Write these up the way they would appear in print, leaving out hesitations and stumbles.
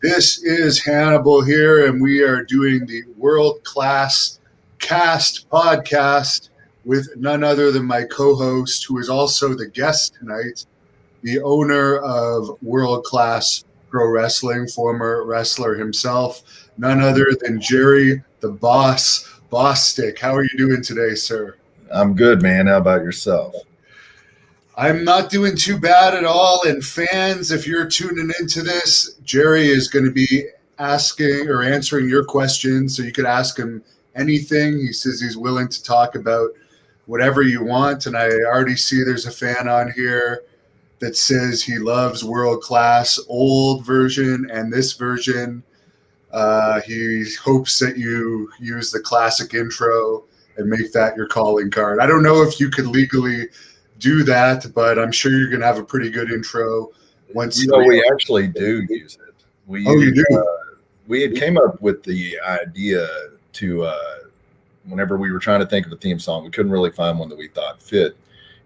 This is Hannibal here, and we are doing the World Class Cast podcast with none other than my co-host, who is also the guest tonight, the owner of World Class Pro Wrestling, former wrestler himself, none other than Jerry the Boss Bostic. How are you doing today, sir? I'm good, man. How about yourself? I'm not doing too bad at all. And fans, if you're tuning into this, Jerry is going to be asking or answering your questions. So you could ask him anything. He says he's willing to talk about whatever you want. And I already see there's a fan on here that says he loves World Class old version and this version. He hopes that you use the classic intro and make that your calling card. I don't know if you could legally do that, but I'm sure you're going to have a pretty good intro once. We actually do use it. You do? We had came up with the idea to whenever we were trying to think of a theme song, we couldn't really find one that we thought fit.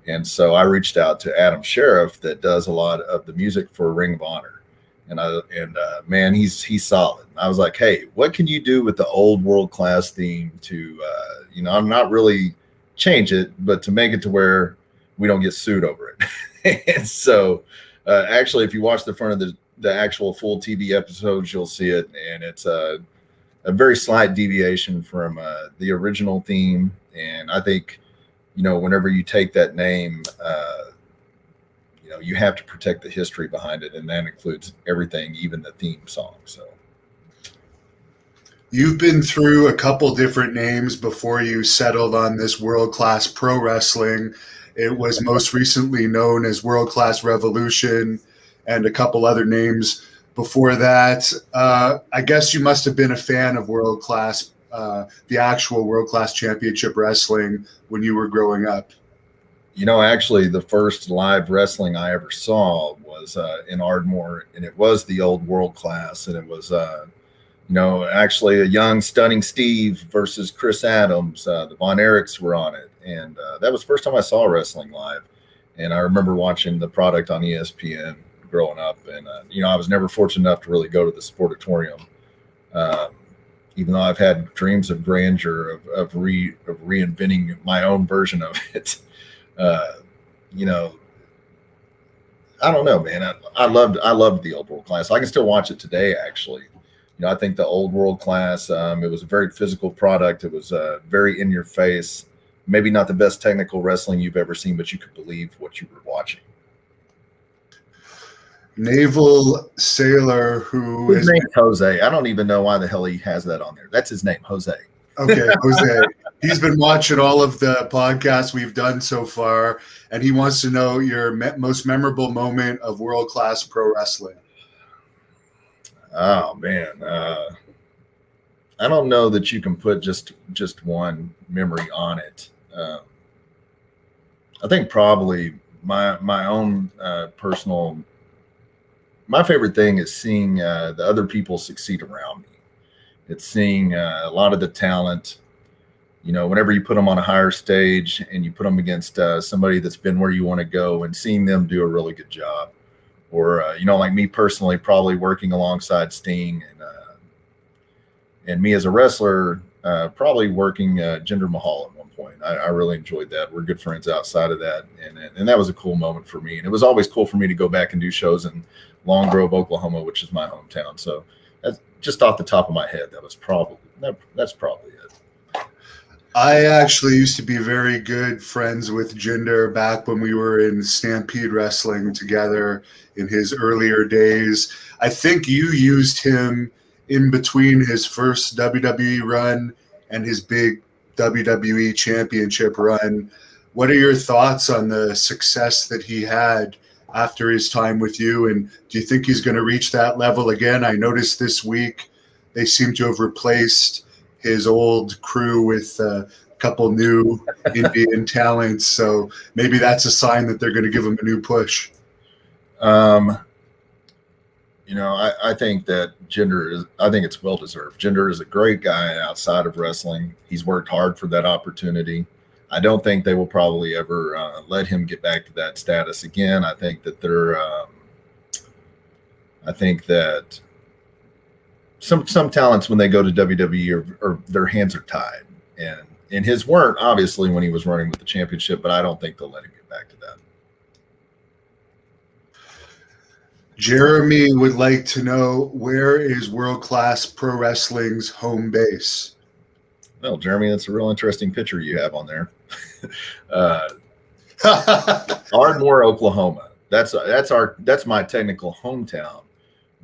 And so I reached out to Adam Sheriff that does a lot of the music for Ring of Honor. And man, he's solid. I was like, hey, what can you do with the old World Class theme to, I'm not really change it, but to make it to where we don't get sued over it. And so actually, if you watch the front of the actual full TV episodes, you'll see it. And it's a very slight deviation from the original theme. And I think, whenever you take that name, you have to protect the history behind it. And that includes everything, even the theme song. So you've been through a couple different names before you settled on this World Class Pro Wrestling. It was most recently known as World Class Revolution and a couple other names before that. I guess you must have been a fan of World Class, the actual World Class Championship Wrestling when you were growing up. Actually, the first live wrestling I ever saw was in Ardmore, and it was the old World Class, and it was actually a young, stunning Steve versus Chris Adams. The Von Erichs were on it. And that was the first time I saw wrestling live. And I remember watching the product on ESPN growing up. And, I was never fortunate enough to really go to the Sportatorium, even though I've had dreams of grandeur, of reinventing my own version of it. I don't know, man. I loved the old World Class. I can still watch it today, actually. I think the old World Class, it was a very physical product. It was very in your face. Maybe not the best technical wrestling you've ever seen, but you could believe what you were watching. Naval Sailor, who his name's Jose. I don't even know why the hell he has that on there. That's his name, Jose. Okay, Jose. He's been watching all of the podcasts we've done so far, and he wants to know your most memorable moment of World Class Pro Wrestling. Oh, man. I don't know that you can put just one memory on it. I think probably my own personal, my favorite thing is seeing the other people succeed around me. It's seeing a lot of the talent, whenever you put them on a higher stage and you put them against somebody that's been where you want to go and seeing them do a really good job. Or, like me personally, probably working alongside Sting and me as a wrestler, probably working Jinder Mahal at one point. I really enjoyed that. We're good friends outside of that. And that was a cool moment for me. And it was always cool for me to go back and do shows in Long Grove, Oklahoma, which is my hometown. So that's just off the top of my head. That's probably it. I actually used to be very good friends with Jinder back when we were in Stampede Wrestling together in his earlier days. I think you used him in between his first WWE run and his big WWE Championship run. What are your thoughts on the success that he had after his time with you? And do you think he's going to reach that level again? I noticed this week they seem to have replaced his old crew with a couple new Indian talents. So maybe that's a sign that they're going to give him a new push. I think that I think it's well-deserved. Jinder is a great guy outside of wrestling. He's worked hard for that opportunity. I don't think they will probably ever let him get back to that status again. I think that some talents when they go to WWE or their hands are tied, and his weren't obviously when he was running with the championship, but I don't think they'll let him get back to that. Jeremy would like to know, where is World Class Pro Wrestling's home base? Well, Jeremy, that's a real interesting picture you have on there. Ardmore, Oklahoma. That's my technical hometown.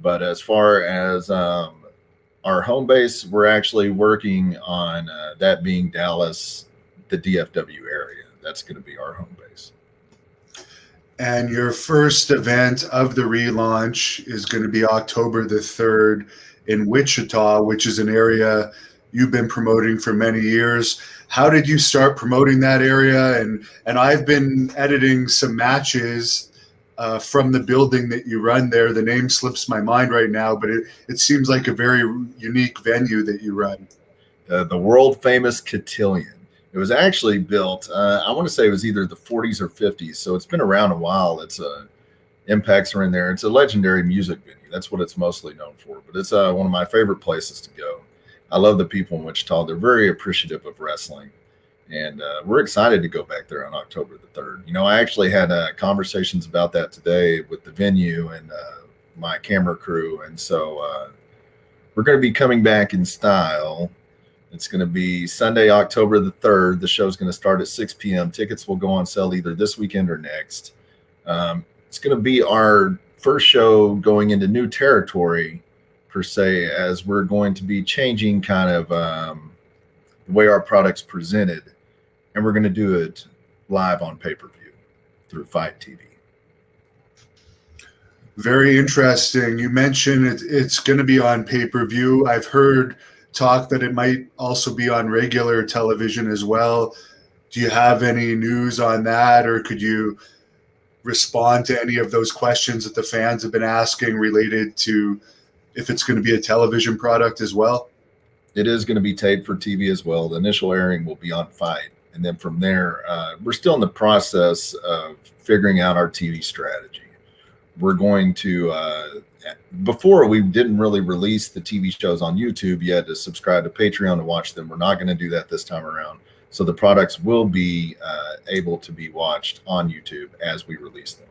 But as far as our home base, we're actually working on that being Dallas, the DFW area. That's going to be our home base. And your first event of the relaunch is going to be October the 3rd in Wichita, which is an area you've been promoting for many years. How did you start promoting that area? And I've been editing some matches from the building that you run there. The name slips my mind right now, but it seems like a very unique venue that you run. The world famous Cotillion. It was actually built, I want to say it was either the 40s or 50s, so it's been around a while. It's impacts are in there. It's a legendary music venue. That's what it's mostly known for, but it's one of my favorite places to go. I love the people in Wichita. They're very appreciative of wrestling, and we're excited to go back there on October the 3rd. You know, I actually had conversations about that today with the venue and my camera crew, and so we're going to be coming back in style. It's going to be Sunday, October the 3rd. The show's going to start at 6 p.m. Tickets will go on sale either this weekend or next. It's going to be our first show going into new territory, per se, as we're going to be changing kind of the way our product's presented. And we're going to do it live on pay-per-view through Fight TV. Very interesting. You mentioned it's going to be on pay-per-view. I've heard talk that it might also be on regular television as well. Do you have any news on that, or could you respond to any of those questions that the fans have been asking related to if it's going to be a television product as well? It is going to be taped for TV as well. The initial airing will be on Fight. And then from there, we're still in the process of figuring out our TV strategy. We're going to, before we didn't really release the TV shows on YouTube. You had to subscribe to Patreon to watch them. We're not going to do that this time around. So the products will be able to be watched on YouTube as we release them.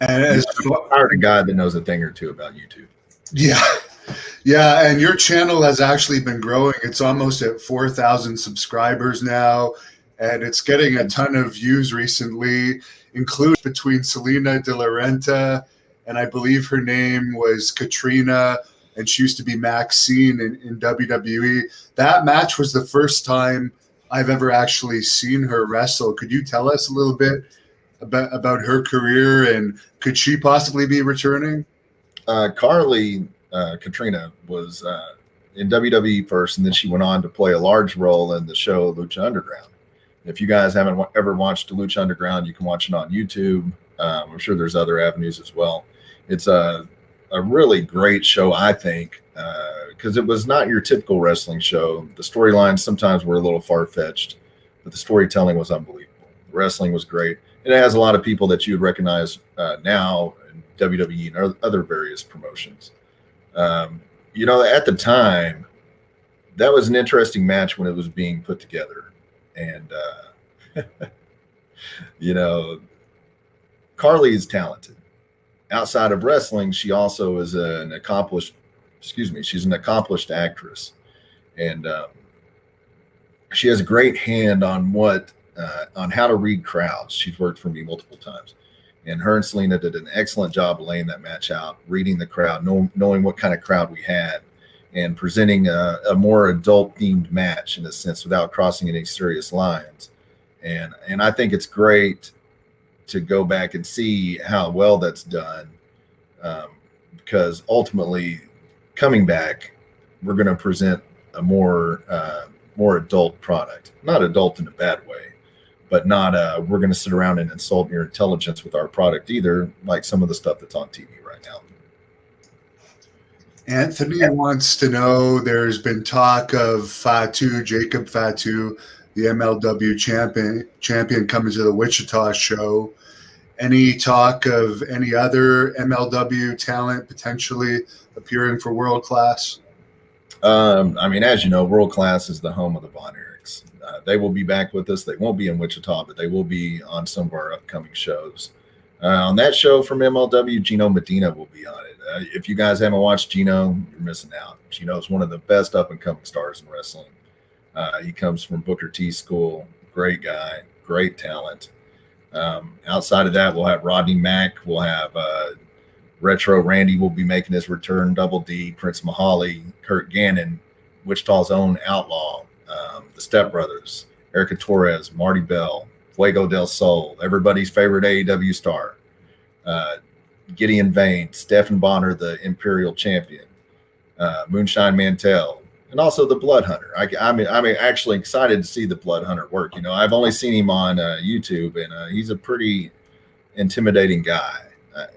And as I hired a guy that knows a thing or two about YouTube. Yeah, and your channel has actually been growing. It's almost at 4,000 subscribers now, and it's getting a ton of views recently, including between Selena De La Renta, and I believe her name was Katrina, and she used to be Maxine in WWE. That match was the first time I've ever actually seen her wrestle. Could you tell us a little bit about her career, and could she possibly be returning? Katrina was in WWE first, and then she went on to play a large role in the show Lucha Underground. If you guys haven't ever watched Lucha Underground, you can watch it on YouTube. I'm sure there's other avenues as well. It's a really great show, I think, because it was not your typical wrestling show. The storylines sometimes were a little far-fetched, but the storytelling was unbelievable. The wrestling was great. And it has a lot of people that you would recognize now in WWE and other various promotions. You know, at the time, that was an interesting match when it was being put together. And, you know, Carly is talented. Outside of wrestling, she also is she's an accomplished actress. And she has a great hand on on how to read crowds. She's worked for me multiple times. And her and Selena did an excellent job laying that match out, reading the crowd, knowing what kind of crowd we had, and presenting a more adult-themed match in a sense without crossing any serious lines. And I think it's great to go back and see how well that's done, because ultimately, coming back, we're going to present a more adult product. Not adult in a bad way, but not we're going to sit around and insult your intelligence with our product either, like some of the stuff that's on TV right now. Anthony wants to know, there's been talk of Jacob Fatu, the MLW champion coming to the Wichita show. Any talk of any other MLW talent potentially appearing for World Class? I mean, as you know, World Class is the home of the Von Erichs. They will be back with us. They won't be in Wichita, but they will be on some of our upcoming shows. On that show from MLW, Gino Medina will be on it. If you guys haven't watched Gino, you're missing out. Gino is one of the best up-and-coming stars in wrestling. He comes from Booker T School. Great guy, great talent. Outside of that, we'll have Rodney Mack. We'll have Retro Randy will be making his return. Double D, Prince Mahali, Kurt Gannon, Wichita's own Outlaw, the Step Brothers, Erica Torres, Marty Bell, Fuego del Sol, everybody's favorite AEW star, Gideon Vane, Stephen Bonner, the Imperial Champion, Moonshine Mantell, and also the Blood Hunter. I'm actually excited to see the Blood Hunter work. You know, I've only seen him on YouTube, and he's a pretty intimidating guy.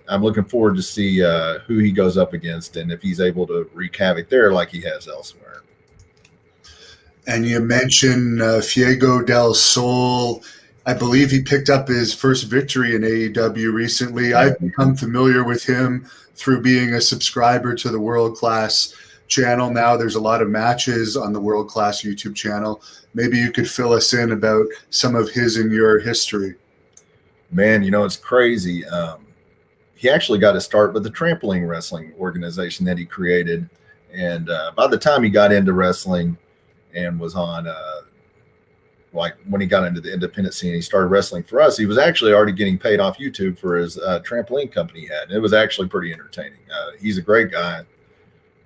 I'm looking forward to see who he goes up against and if he's able to wreak havoc there like he has elsewhere. And you mentioned Fuego del Sol. I believe he picked up his first victory in AEW recently. I've become familiar with him through being a subscriber to the World Class channel. Now there's a lot of matches on the World Class YouTube channel. Maybe you could fill us in about some of his and your history. Man, you know, it's crazy. He actually got to start with the trampoline wrestling organization that he created. And by the time he got into wrestling and was on, like when he got into the independent scene, he started wrestling for us. He was actually already getting paid off YouTube for his trampoline company he had. And it was actually pretty entertaining. He's a great guy,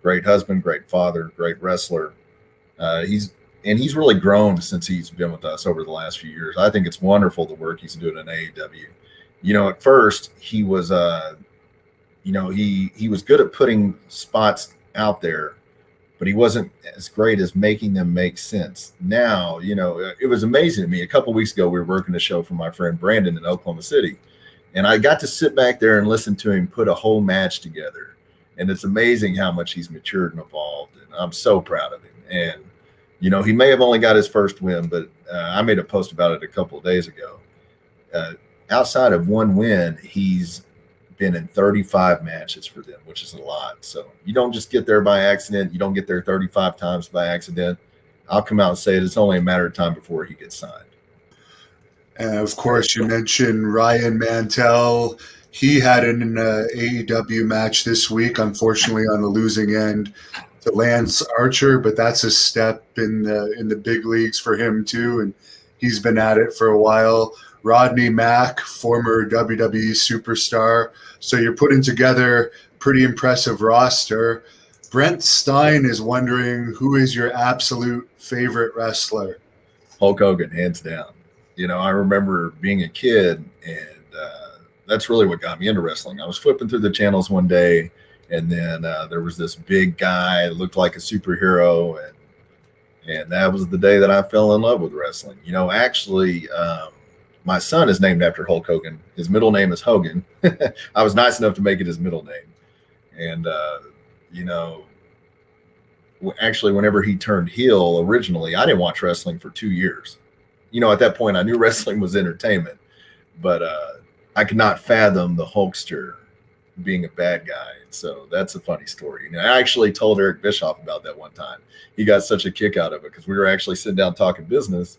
great husband, great father, great wrestler. He's really grown since he's been with us over the last few years. I think it's wonderful the work he's doing in AEW. You know, at first he was, he was good at putting spots out there, but he wasn't as great as making them make sense. Now, you know, it was amazing to me. A couple of weeks ago, we were working a show for my friend Brandon in Oklahoma City, and I got to sit back there and listen to him put a whole match together. And it's amazing how much he's matured and evolved, and I'm so proud of him. And, you know, he may have only got his first win, but I made a post about it a couple of days ago. Outside of one win, he's been in 35 matches for them, which is a lot. So you don't just get there by accident. You don't get there 35 times by accident. I'll come out and say it. It's only a matter of time before he gets signed. And of course, you mentioned Ryan Mantell. He had an AEW match this week, unfortunately on the losing end to Lance Archer, but that's a step in the big leagues for him too, and he's been at it for a while. Rodney Mack, former WWE superstar. So you're putting together a pretty impressive roster. Brent Stein is wondering, who is your absolute favorite wrestler? Hulk Hogan, hands down. You know, I remember being a kid, and that's really what got me into wrestling. I was flipping through the channels one day, and then there was this big guy that looked like a superhero, and that was the day that I fell in love with wrestling. You know, actually, my son is named after Hulk Hogan. His middle name is Hogan. I was nice enough to make it his middle name. And, you know, actually, whenever he turned heel originally, I didn't watch wrestling for 2 years. You know, at that point, I knew wrestling was entertainment, but I could not fathom the Hulkster being a bad guy. So that's a funny story. You know, I actually told Eric Bischoff about that one time. He got such a kick out of it because we were actually sitting down talking business,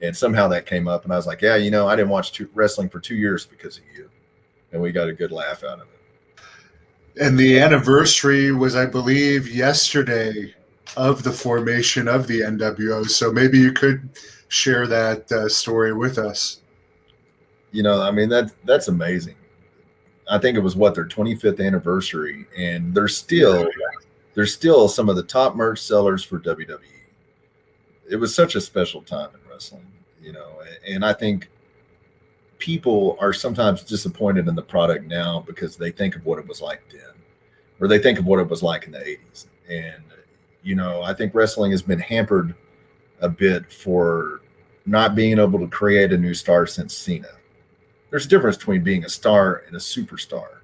and somehow that came up, and I was like, yeah, you know, I didn't watch wrestling for 2 years because of you. And we got a good laugh out of it. And the anniversary was, I believe, yesterday of the formation of the NWO. So maybe you could share that story with us. You know, I mean, that's amazing. I think it was their 25th anniversary, and they're still some of the top merch sellers for WWE. It was such a special time in wrestling, you know, and I think people are sometimes disappointed in the product now because they think of what it was like then, or they think of what it was like in the 80s. And, you know, I think wrestling has been hampered a bit for not being able to create a new star since Cena. There's a difference between being a star and a superstar.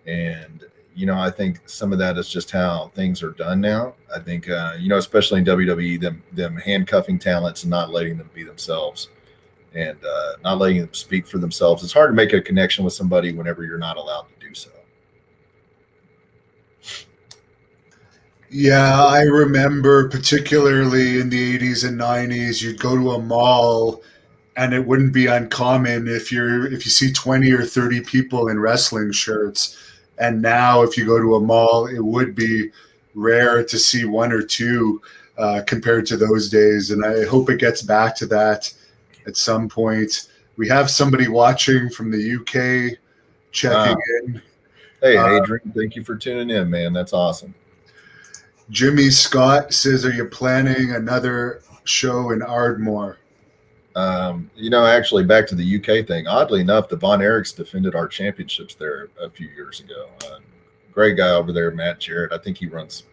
And, you know, I think some of that is just how things are done now. I think, you know, especially in WWE, them handcuffing talents and not letting them be themselves. and not letting them speak for themselves. It's hard to make a connection with somebody whenever you're not allowed to do so. Yeah, I remember particularly in the 80s and 90s, you'd go to a mall and it wouldn't be uncommon if you see 20 or 30 people in wrestling shirts. And now if you go to a mall, it would be rare to see one or two compared to those days. And I hope it gets back to that at some point. We have somebody watching from the UK checking in. Hey, Adrian, thank you for tuning in, man. That's awesome. Jimmy Scott says, are you planning another show in Ardmore? Actually, back to the UK thing. Oddly enough, the Von Erichs defended our championships there a few years ago. Great guy over there, Matt Jarrett. I think he runs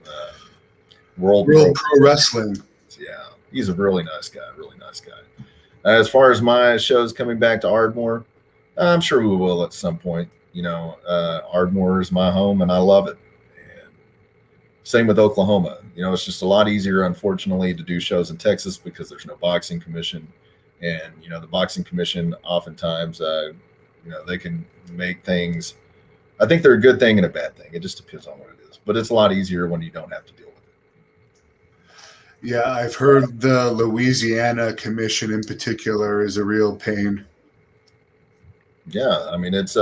World Pro Wrestling. Yeah, he's a really nice guy. Really nice guy. As far as my shows coming back to Ardmore, I'm sure we will at some point. Ardmore is my home, and I love it. And same with Oklahoma. It's just a lot easier, unfortunately, to do shows in Texas because there's no boxing commission. And, the boxing commission oftentimes, they can make things. I think they're a good thing and a bad thing. It just depends on what it is. But it's a lot easier when you don't have to deal with it. Yeah, I've heard the Louisiana commission in particular is a real pain. Yeah, I mean, it's,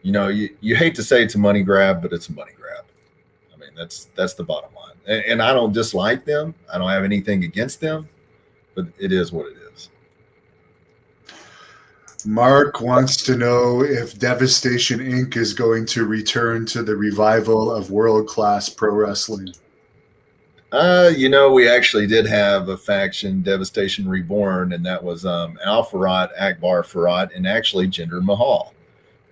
you hate to say it's a money grab, but it's a money grab. I mean, that's the bottom line. And I don't dislike them. I don't have anything against them. But it is what it is. Mark wants to know if Devastation Inc. is going to return to the revival of world-class pro wrestling. We actually did have a faction, Devastation Reborn, and that was Al Farad, Akbar Farad, and actually Jinder Mahal.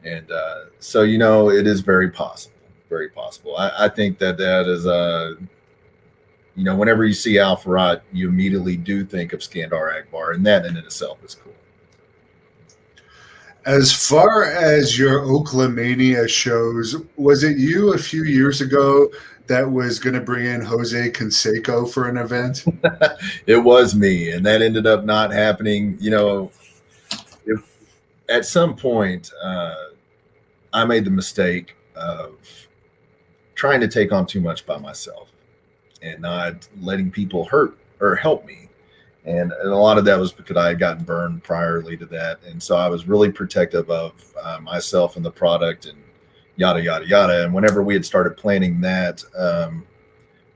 And so, it is very possible. Very possible. I think that is whenever you see Al Farad, you immediately do think of Skandar Akbar, and that in itself is cool. As far as your Oaklamania shows, was it you a few years ago that was going to bring in Jose Canseco for an event? It was me, and that ended up not happening. If at some point I made the mistake of trying to take on too much by myself and not letting people hurt or help me. And a lot of that was because I had gotten burned priorly to that. And so I was really protective of myself and the product and yada, yada, yada. And whenever we had started planning that,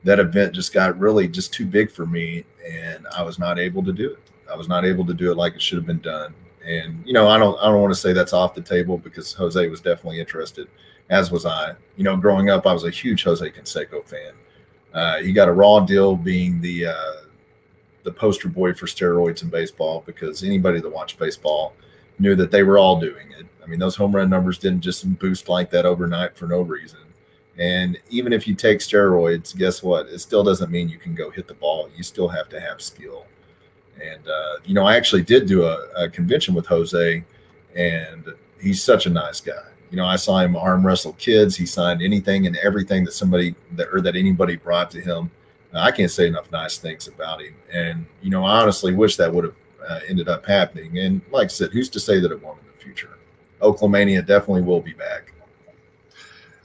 that event just got really just too big for me. And I was not able to do it. I was not able to do it like it should have been done. And, I don't want to say that's off the table because Jose was definitely interested, as was I. Growing up, I was a huge Jose Canseco fan. He got a raw deal being the poster boy for steroids in baseball because anybody that watched baseball knew that they were all doing it. I mean, those home run numbers didn't just boost like that overnight for no reason. And even if you take steroids, guess what? It still doesn't mean you can go hit the ball. You still have to have skill. And, I actually did do a convention with Jose, and he's such a nice guy. I saw him arm wrestle kids. He signed anything and everything that anybody brought to him. I can't say enough nice things about him. And, I honestly wish that would have ended up happening. And like I said, who's to say that it won't in the future? Oaklamania definitely will be back.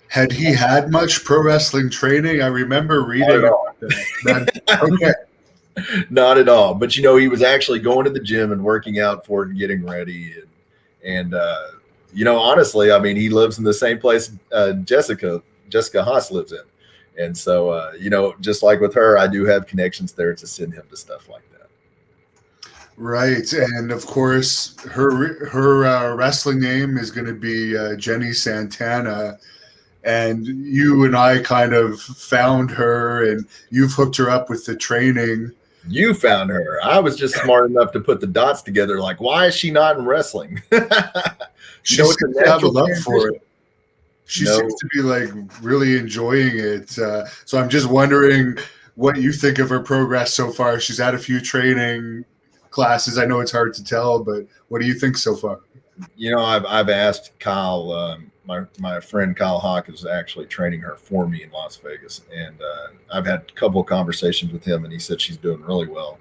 Had he had much pro wrestling training? I remember reading about that. Okay. Not at all. But, he was actually going to the gym and working out for it and getting ready. And honestly, I mean, he lives in the same place Jessica Haas lives in. And so, just like with her, I do have connections there to send him to stuff like that. Right. And of course, her wrestling name is going to be Jenny Santana. And you and I kind of found her, and you've hooked her up with the training. You found her. I was just smart enough to put the dots together. Like, why is she not in wrestling? She seems to have a love for it. She seems to be really enjoying it. So I'm just wondering what you think of her progress so far. She's had a few training classes. I know it's hard to tell, but what do you think so far? I've asked Kyle. My friend Kyle Hawk is actually training her for me in Las Vegas, and I've had a couple of conversations with him, and he said she's doing really well.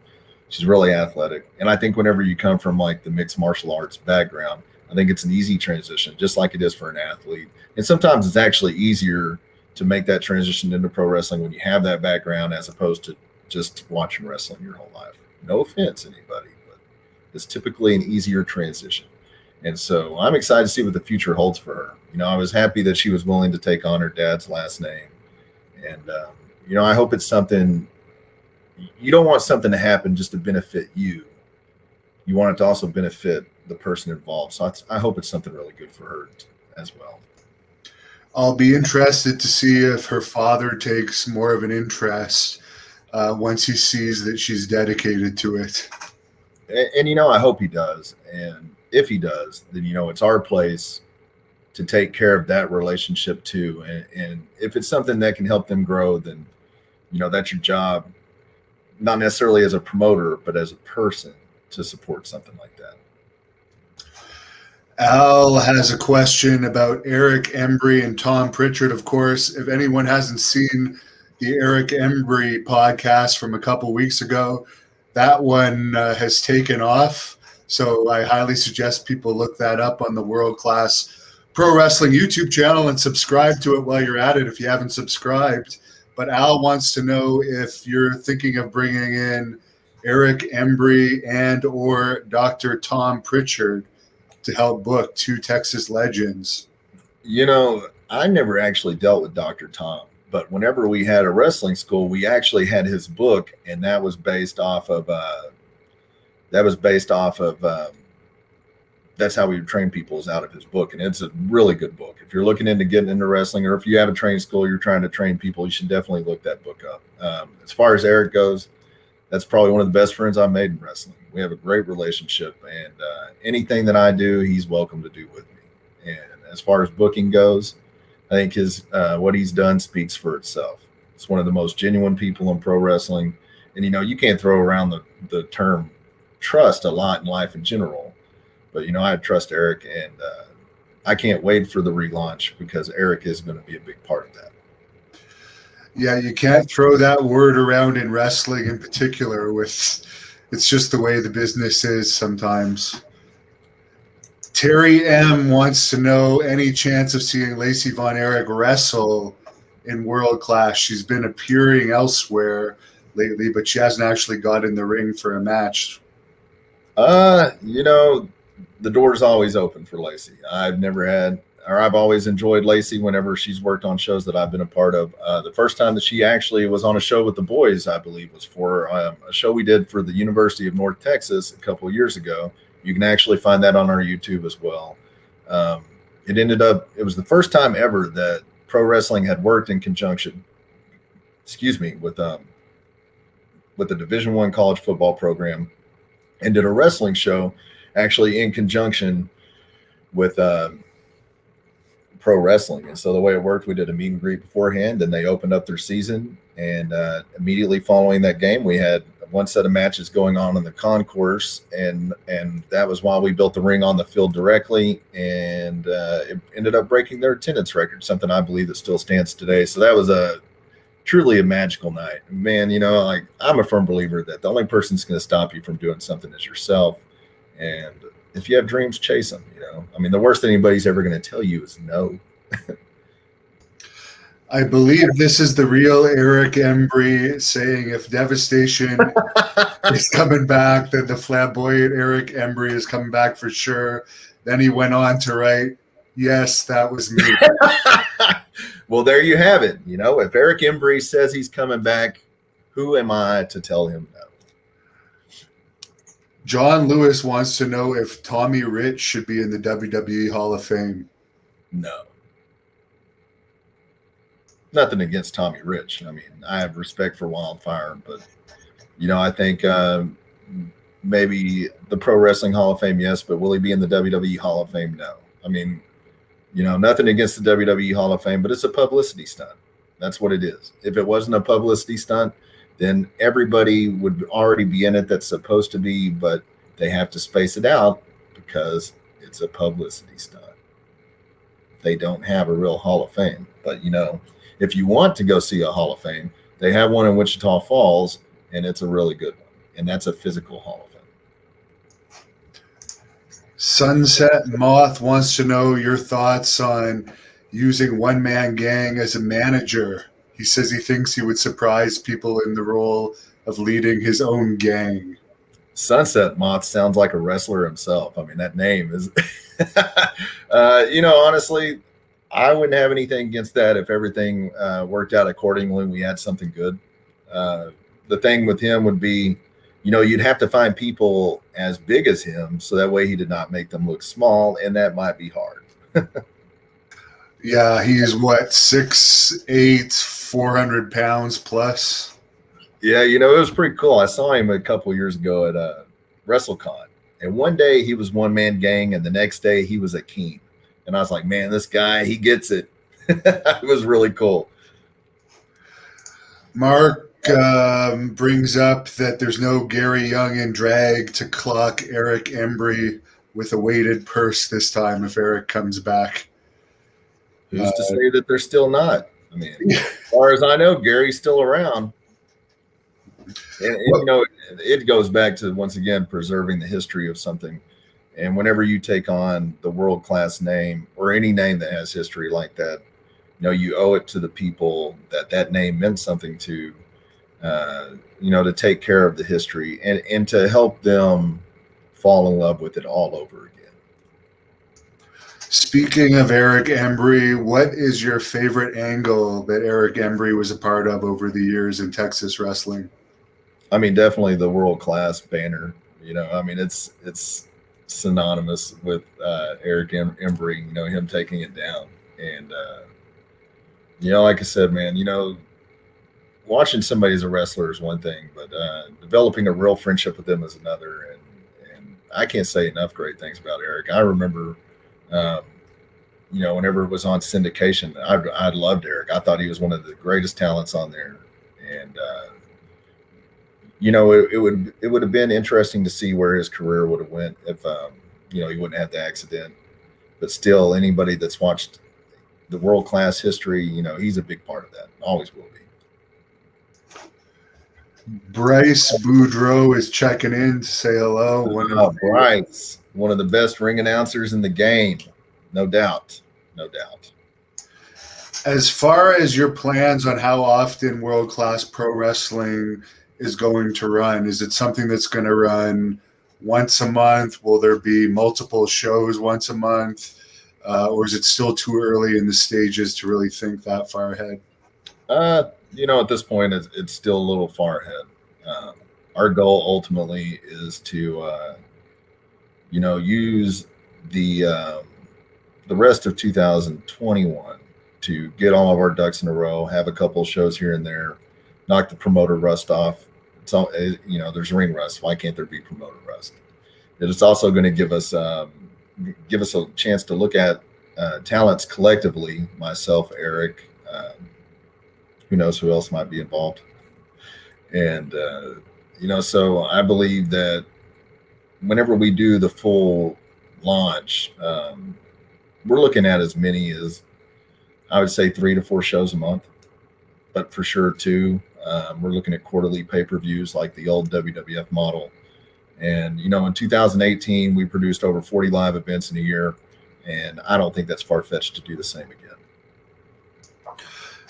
She's really athletic. And I think whenever you come from like the mixed martial arts background, I think it's an easy transition, just like it is for an athlete. And sometimes it's actually easier to make that transition into pro wrestling when you have that background as opposed to just watching wrestling your whole life. No offense, anybody, but it's typically an easier transition. And so I'm excited to see what the future holds for her. I was happy that she was willing to take on her dad's last name. And, I hope it's something. You don't want something to happen just to benefit you. You want it to also benefit the person involved. So I hope it's something really good for her as well. I'll be interested to see if her father takes more of an interest once he sees that she's dedicated to it. And I hope he does. And if he does, then, it's our place to take care of that relationship too. And if it's something that can help them grow, then, that's your job. Not necessarily as a promoter, but as a person to support something like that. Al has a question about Eric Embry and Tom Pritchard. Of course, if anyone hasn't seen the Eric Embry podcast from a couple weeks ago, that one has taken off. So I highly suggest people look that up on the World Class Pro Wrestling YouTube channel and subscribe to it while you're at it if you haven't subscribed. But Al wants to know if you're thinking of bringing in Eric Embry and or Dr. Tom Pritchard to help book two Texas legends. I never actually dealt with Dr. Tom, but whenever we had a wrestling school, we actually had his book, and that was based off of that's how we would train people, is out of his book. And it's a really good book. If you're looking into getting into wrestling, or if you have a training school, you're trying to train people, you should definitely look that book up. As far as Eric goes, that's probably one of the best friends I've made in wrestling. We have a great relationship, and anything that I do, he's welcome to do with me. And as far as booking goes, I think his what he's done speaks for itself. It's one of the most genuine people in pro wrestling. And, you can't throw around the term trust a lot in life in general. But, I trust Eric, and I can't wait for the relaunch because Eric is going to be a big part of that. Yeah, you can't throw that word around in wrestling in particular. It's just the way the business is sometimes. Terry M. wants to know any chance of seeing Lacey Von Erich wrestle in World Class. She's been appearing elsewhere lately, but she hasn't actually got in the ring for a match. The door's always open for Lacey. I've always enjoyed Lacey whenever she's worked on shows that I've been a part of. The first time that she actually was on a show with the boys, I believe, was for a show we did for the University of North Texas a couple of years ago. You can actually find that on our YouTube as well. It was the first time ever that pro wrestling had worked in conjunction, with the Division I college football program, and did a wrestling show actually in conjunction with pro wrestling. And so the way it worked, we did a meet and greet beforehand, and they opened up their season. And immediately following that game, we had one set of matches going on in the concourse, and that was while we built the ring on the field directly, and it ended up breaking their attendance record, something I believe that still stands today. So that was truly a magical night. Man, I'm a firm believer that the only person that's going to stop you from doing something is yourself. And if you have dreams, chase them. The worst thing anybody's ever going to tell you is no. I believe this is the real Eric Embry saying if Devastation is coming back, then the flamboyant Eric Embry is coming back for sure. Then he went on to write, "Yes, that was me." Well, there you have it. If Eric Embry says he's coming back, who am I to tell him no? John Lewis wants to know if Tommy Rich should be in the WWE Hall of Fame. No. Nothing against Tommy Rich. I have respect for Wildfire, but, I think maybe the Pro Wrestling Hall of Fame, yes, but will he be in the WWE Hall of Fame? No. Nothing against the WWE Hall of Fame, but it's a publicity stunt. That's what it is. If it wasn't a publicity stunt, then everybody would already be in it that's supposed to be, but they have to space it out because it's a publicity stunt. They don't have a real Hall of Fame. But, if you want to go see a Hall of Fame, they have one in Wichita Falls, and it's a really good one. and that's a physical Hall of Fame. Sunset Moth wants to know your thoughts on using One Man Gang as a manager. He says he thinks he would surprise people in the role of leading his own gang. Sunset Moth sounds like a wrestler himself. I mean, that name is, honestly, I wouldn't have anything against that if everything worked out accordingly. We had something good. The thing with him would be, you'd have to find people as big as him, so that way he did not make them look small, and that might be hard. Yeah, he's what, 6'8", 400 pounds plus? Yeah, it was pretty cool. I saw him a couple years ago at WrestleCon, and one day he was One Man Gang, and the next day he was a king. And I was like, man, this guy, he gets it. It was really cool. Mark brings up that there's no Gary Young in drag to clock Eric Embry with a weighted purse this time if Eric comes back. Who's to say that they're still not? I mean, as far as I know, Gary's still around. And it goes back to, once again, preserving the history of something. And whenever you take on the world-class name or any name that has history like that, you owe it to the people that name meant something to, to take care of the history and to help them fall in love with it all over again. Speaking of Eric Embry, what is your favorite angle that Eric Embry was a part of over the years in Texas wrestling? I mean, definitely the world-class banner. It's synonymous with Eric Embry, him taking it down. And, like I said, man, watching somebody as a wrestler is one thing, but developing a real friendship with them is another. And I can't say enough great things about Eric. I remember, whenever it was on syndication, I loved Eric. I thought he was one of the greatest talents on there. And, it would have been interesting to see where his career would have went if, he wouldn't have the accident. But still, anybody that's watched the world-class history, he's a big part of that. Always will be. Bryce Boudreaux is checking in to say hello. Bryce, one of the best ring announcers in the game. No doubt. No doubt. As far as your plans on how often world-class pro wrestling is going to run, is it something that's going to run once a month? Will there be multiple shows once a month? Or is it still too early in the stages to really think that far ahead? At this point, it's still a little far ahead. Our goal ultimately is to, use the rest of 2021 to get all of our ducks in a row, have a couple shows here and there, knock the promoter rust off. It's all, there's ring rust. Why can't there be promoter rust? It's also going to give us a chance to look at talents collectively. Myself, Eric, who knows who else might be involved, and so I believe that whenever we do the full launch, we're looking at as many as, I would say, 3 to 4 shows a month, but for sure 2. We're looking at quarterly pay-per-views like the old WWF model. And, in 2018, we produced over 40 live events in a year, and I don't think that's far-fetched to do the same again.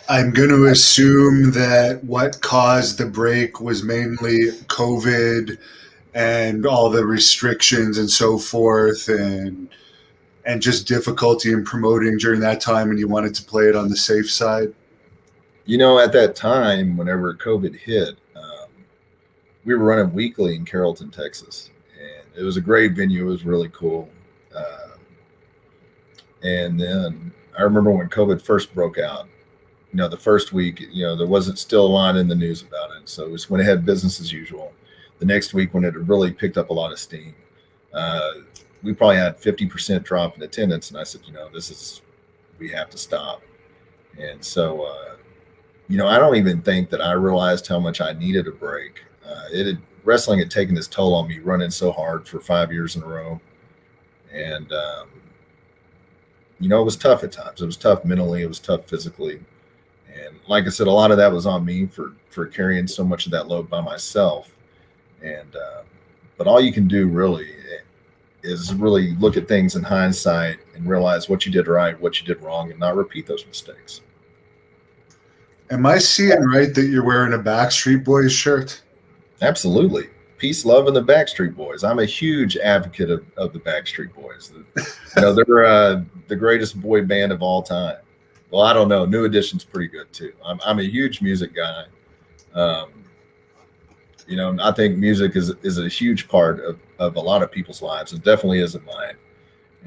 I'm going to assume that what caused the break was mainly COVID and all the restrictions and so forth, and just difficulty in promoting during that time, and you wanted to play it on the safe side. At that time, whenever COVID hit, we were running weekly in Carrollton, Texas, and it was a great venue. It was really cool. And then I remember when COVID first broke out, the first week, there wasn't still a lot in the news about it. So it was when it had business as usual. The next week, when it really picked up a lot of steam, we probably had 50% drop in attendance. And I said, we have to stop. And so, I don't even think that I realized how much I needed a break. Wrestling had taken its toll on me, running so hard for 5 years in a row. And, it was tough at times. It was tough mentally. It was tough physically. And like I said, a lot of that was on me for carrying so much of that load by myself. And but all you can do really is really look at things in hindsight and realize what you did right, what you did wrong, and not repeat those mistakes. Am I seeing right that you're wearing a Backstreet Boys shirt? Absolutely. Peace, love, and the Backstreet Boys. I'm a huge advocate of the Backstreet Boys. They're the greatest boy band of all time. Well, I don't know. New Edition's pretty good too. I'm a huge music guy. Um, I think music is a huge part of a lot of people's lives. It definitely isn't mine.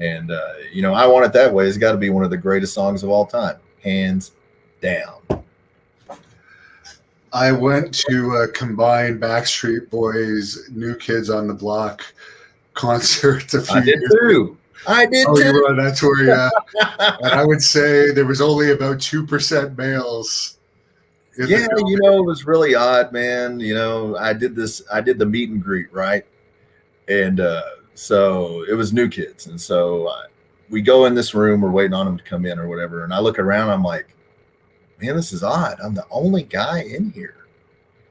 And I Want It That Way has got to be one of the greatest songs of all time, hands down. I went to a combined Backstreet Boys, New Kids on the Block concert a few I did years too. I did Oh, too. you were on that tour, yeah. And I would say there was only about 2% males. Yeah, it was really odd, man. I did the meet and greet, right? And so it was New Kids. And so we go in this room, we're waiting on them to come in or whatever. And I look around, I'm like, man, this is odd. I'm the only guy in here.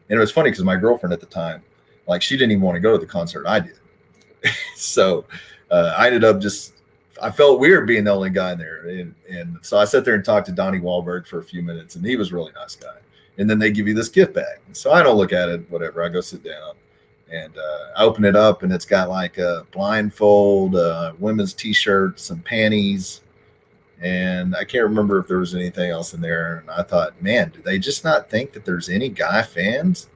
And it was funny because my girlfriend at the time, like, she didn't even want to go to the concert. I did. So I ended up I felt weird being the only guy in there. And so I sat there and talked to Donnie Wahlberg for a few minutes, and he was a really nice guy. And then they give you this gift bag. So I don't look at it, whatever. I go sit down and I open it up, and it's got like a blindfold, women's t-shirt, some panties. And I can't remember if there was anything else in there. And I thought, man, do they just not think that there's any guy fans?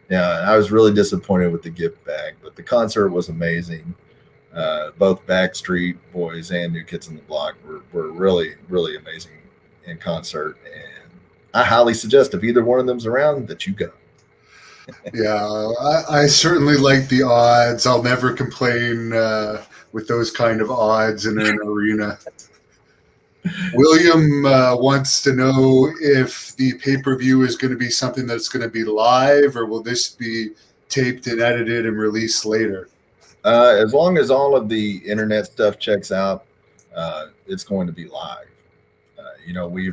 Yeah, I was really disappointed with the gift bag, but the concert was amazing. Both Backstreet Boys and New Kids on the Block were really, really amazing in concert. And I highly suggest if either one of them's around that you go. Yeah, I certainly like the odds. I'll never complain with those kind of odds in an arena. William wants to know if the pay-per-view is going to be something that's going to be live, or will this be taped and edited and released later? As long as all of the internet stuff checks out, it's going to be live. We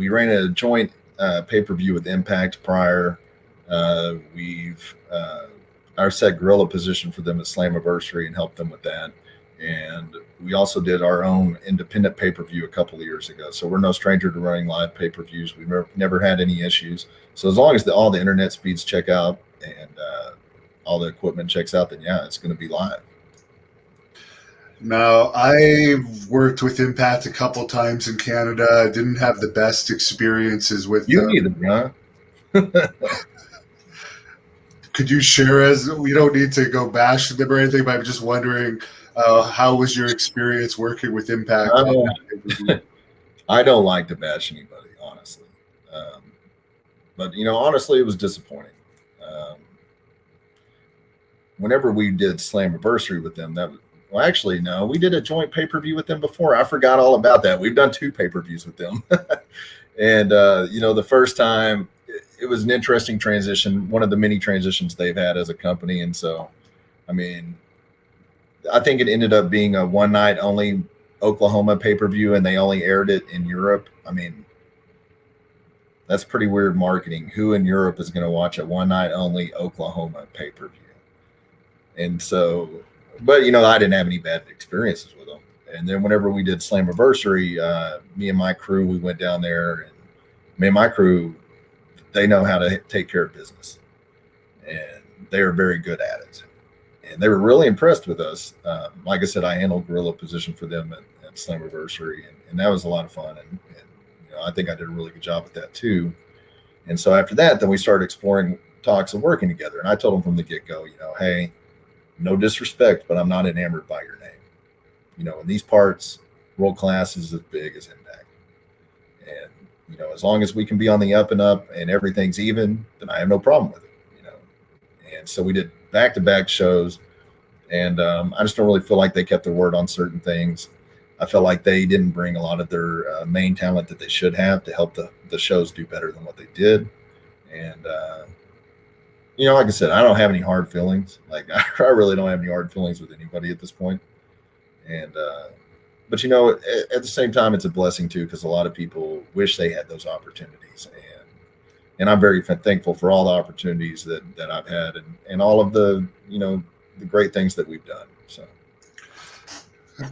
ran a joint pay-per-view with Impact prior. Our set gorilla position for them at Slammiversary and helped them with that. And we also did our own independent pay-per-view a couple of years ago. So we're no stranger to running live pay-per-views. We've never had any issues. So as long as all the internet speeds check out and all the equipment checks out, then yeah, it's going to be live. Now, I've worked with Impact a couple times in Canada. Didn't have the best experiences with You them. either, huh? Could you share as we don't need to go bash them or anything, but I'm just wondering how was your experience working with Impact? I don't like to bash anybody, honestly. But honestly, it was disappointing. Whenever we did Slammiversary with them, actually, no, we did a joint pay-per-view with them before. I forgot all about that. We've done 2 pay-per-views with them. And, the first time it was an interesting transition, one of the many transitions they've had as a company. And so, I mean, I think it ended up being a one night only Oklahoma pay-per-view, and they only aired it in Europe. I mean, that's pretty weird marketing. Who in Europe is going to watch a one night only Oklahoma pay-per-view? And so, but I didn't have any bad experiences with them. And then whenever we did Slammiversary, me and my crew, we went down there, and me and my crew, they know how to take care of business, and they are very good at it. And they were really impressed with us. Like I said, I handled gorilla position for them at Slammiversary, and that was a lot of fun. And I think I did a really good job at that too. And so after that, then we started exploring talks of working together. And I told them from the get-go, hey, no disrespect, but I'm not enamored by your name. In these parts, world class is as big as Impact. And, as long as we can be on the up and up and everything's even, then I have no problem with it, And so we did back-to-back shows, and I just don't really feel like they kept their word on certain things. I felt like they didn't bring a lot of their main talent that they should have to help the shows do better than what they did. And, like I said, I don't have any hard feelings. Like, I really don't have any hard feelings with anybody at this point. And, but at the same time, it's a blessing too, because a lot of people wish they had those opportunities. And And I'm very thankful for all the opportunities that I've had, and all of the, the great things that we've done. So.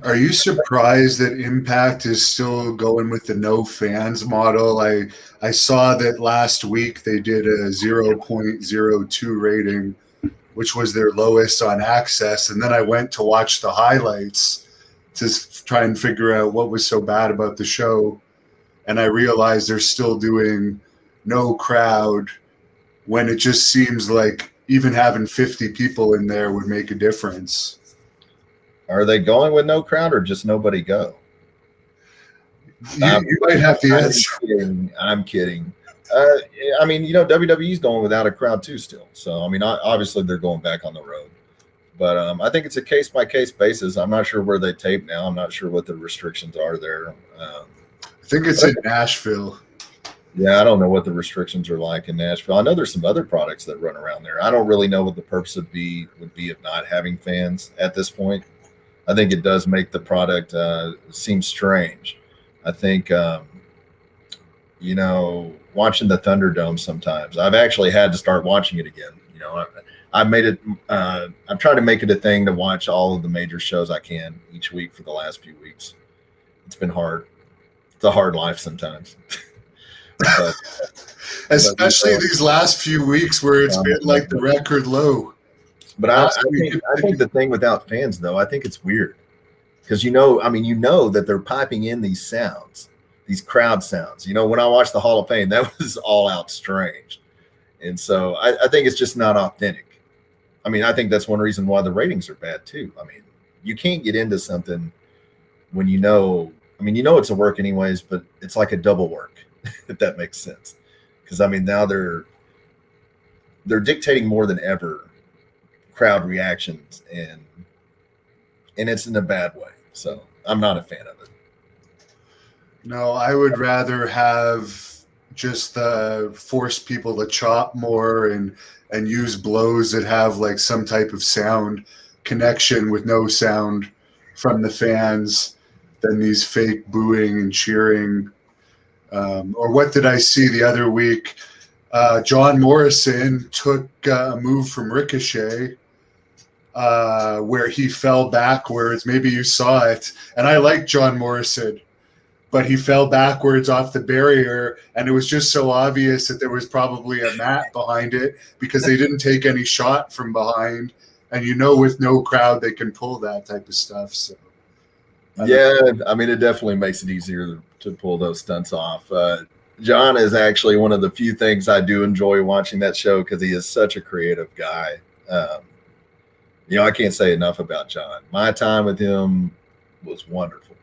Are you surprised that Impact is still going with the no fans model? I saw that last week they did a 0.02 rating, which was their lowest on Access, and then I went to watch the highlights to try and figure out what was so bad about the show, and I realized they're still doing no crowd when it just seems like even having 50 people in there would make a difference. Are they going with no crowd or just nobody go? You might have the answer. I'm kidding. I mean, WWE's going without a crowd too still. So, I mean, obviously they're going back on the road. But I think it's a case-by-case basis. I'm not sure where they tape now. I'm not sure what the restrictions are there. I think it's in Nashville. Yeah, I don't know what the restrictions are like in Nashville. I know there's some other products that run around there. I don't really know what the purpose would be of not having fans at this point. I think it does make the product seem strange. I think, watching the Thunderdome sometimes, I've actually had to start watching it again. I've made it, I'm trying to make it a thing to watch all of the major shows I can each week for the last few weeks. It's been hard. It's a hard life sometimes. But, especially these last few weeks where it's been like the record low. But I think the thing without fans, though, I think it's weird because that they're piping in these sounds, these crowd sounds. When I watched the Hall of Fame, that was all out strange, and so I think it's just not authentic. I mean, I think that's one reason why the ratings are bad too. I mean, you can't get into something when it's a work anyways, but it's like a double work, if that makes sense. Because I mean, now they're dictating more than ever crowd reactions, and it's in a bad way. So I'm not a fan of it. No, I would rather have just force people to chop more and use blows that have like some type of sound connection with no sound from the fans than these fake booing and cheering. Or what did I see the other week? John Morrison took a move from Ricochet where he fell backwards. Maybe you saw it. And I like John Morrison, but he fell backwards off the barrier, and it was just so obvious that there was probably a mat behind it because they didn't take any shot from behind. And with no crowd, they can pull that type of stuff. So, I mean, it definitely makes it easier to pull those stunts off. John is actually one of the few things I do enjoy watching that show because he is such a creative guy. I can't say enough about John. My time with him was wonderful.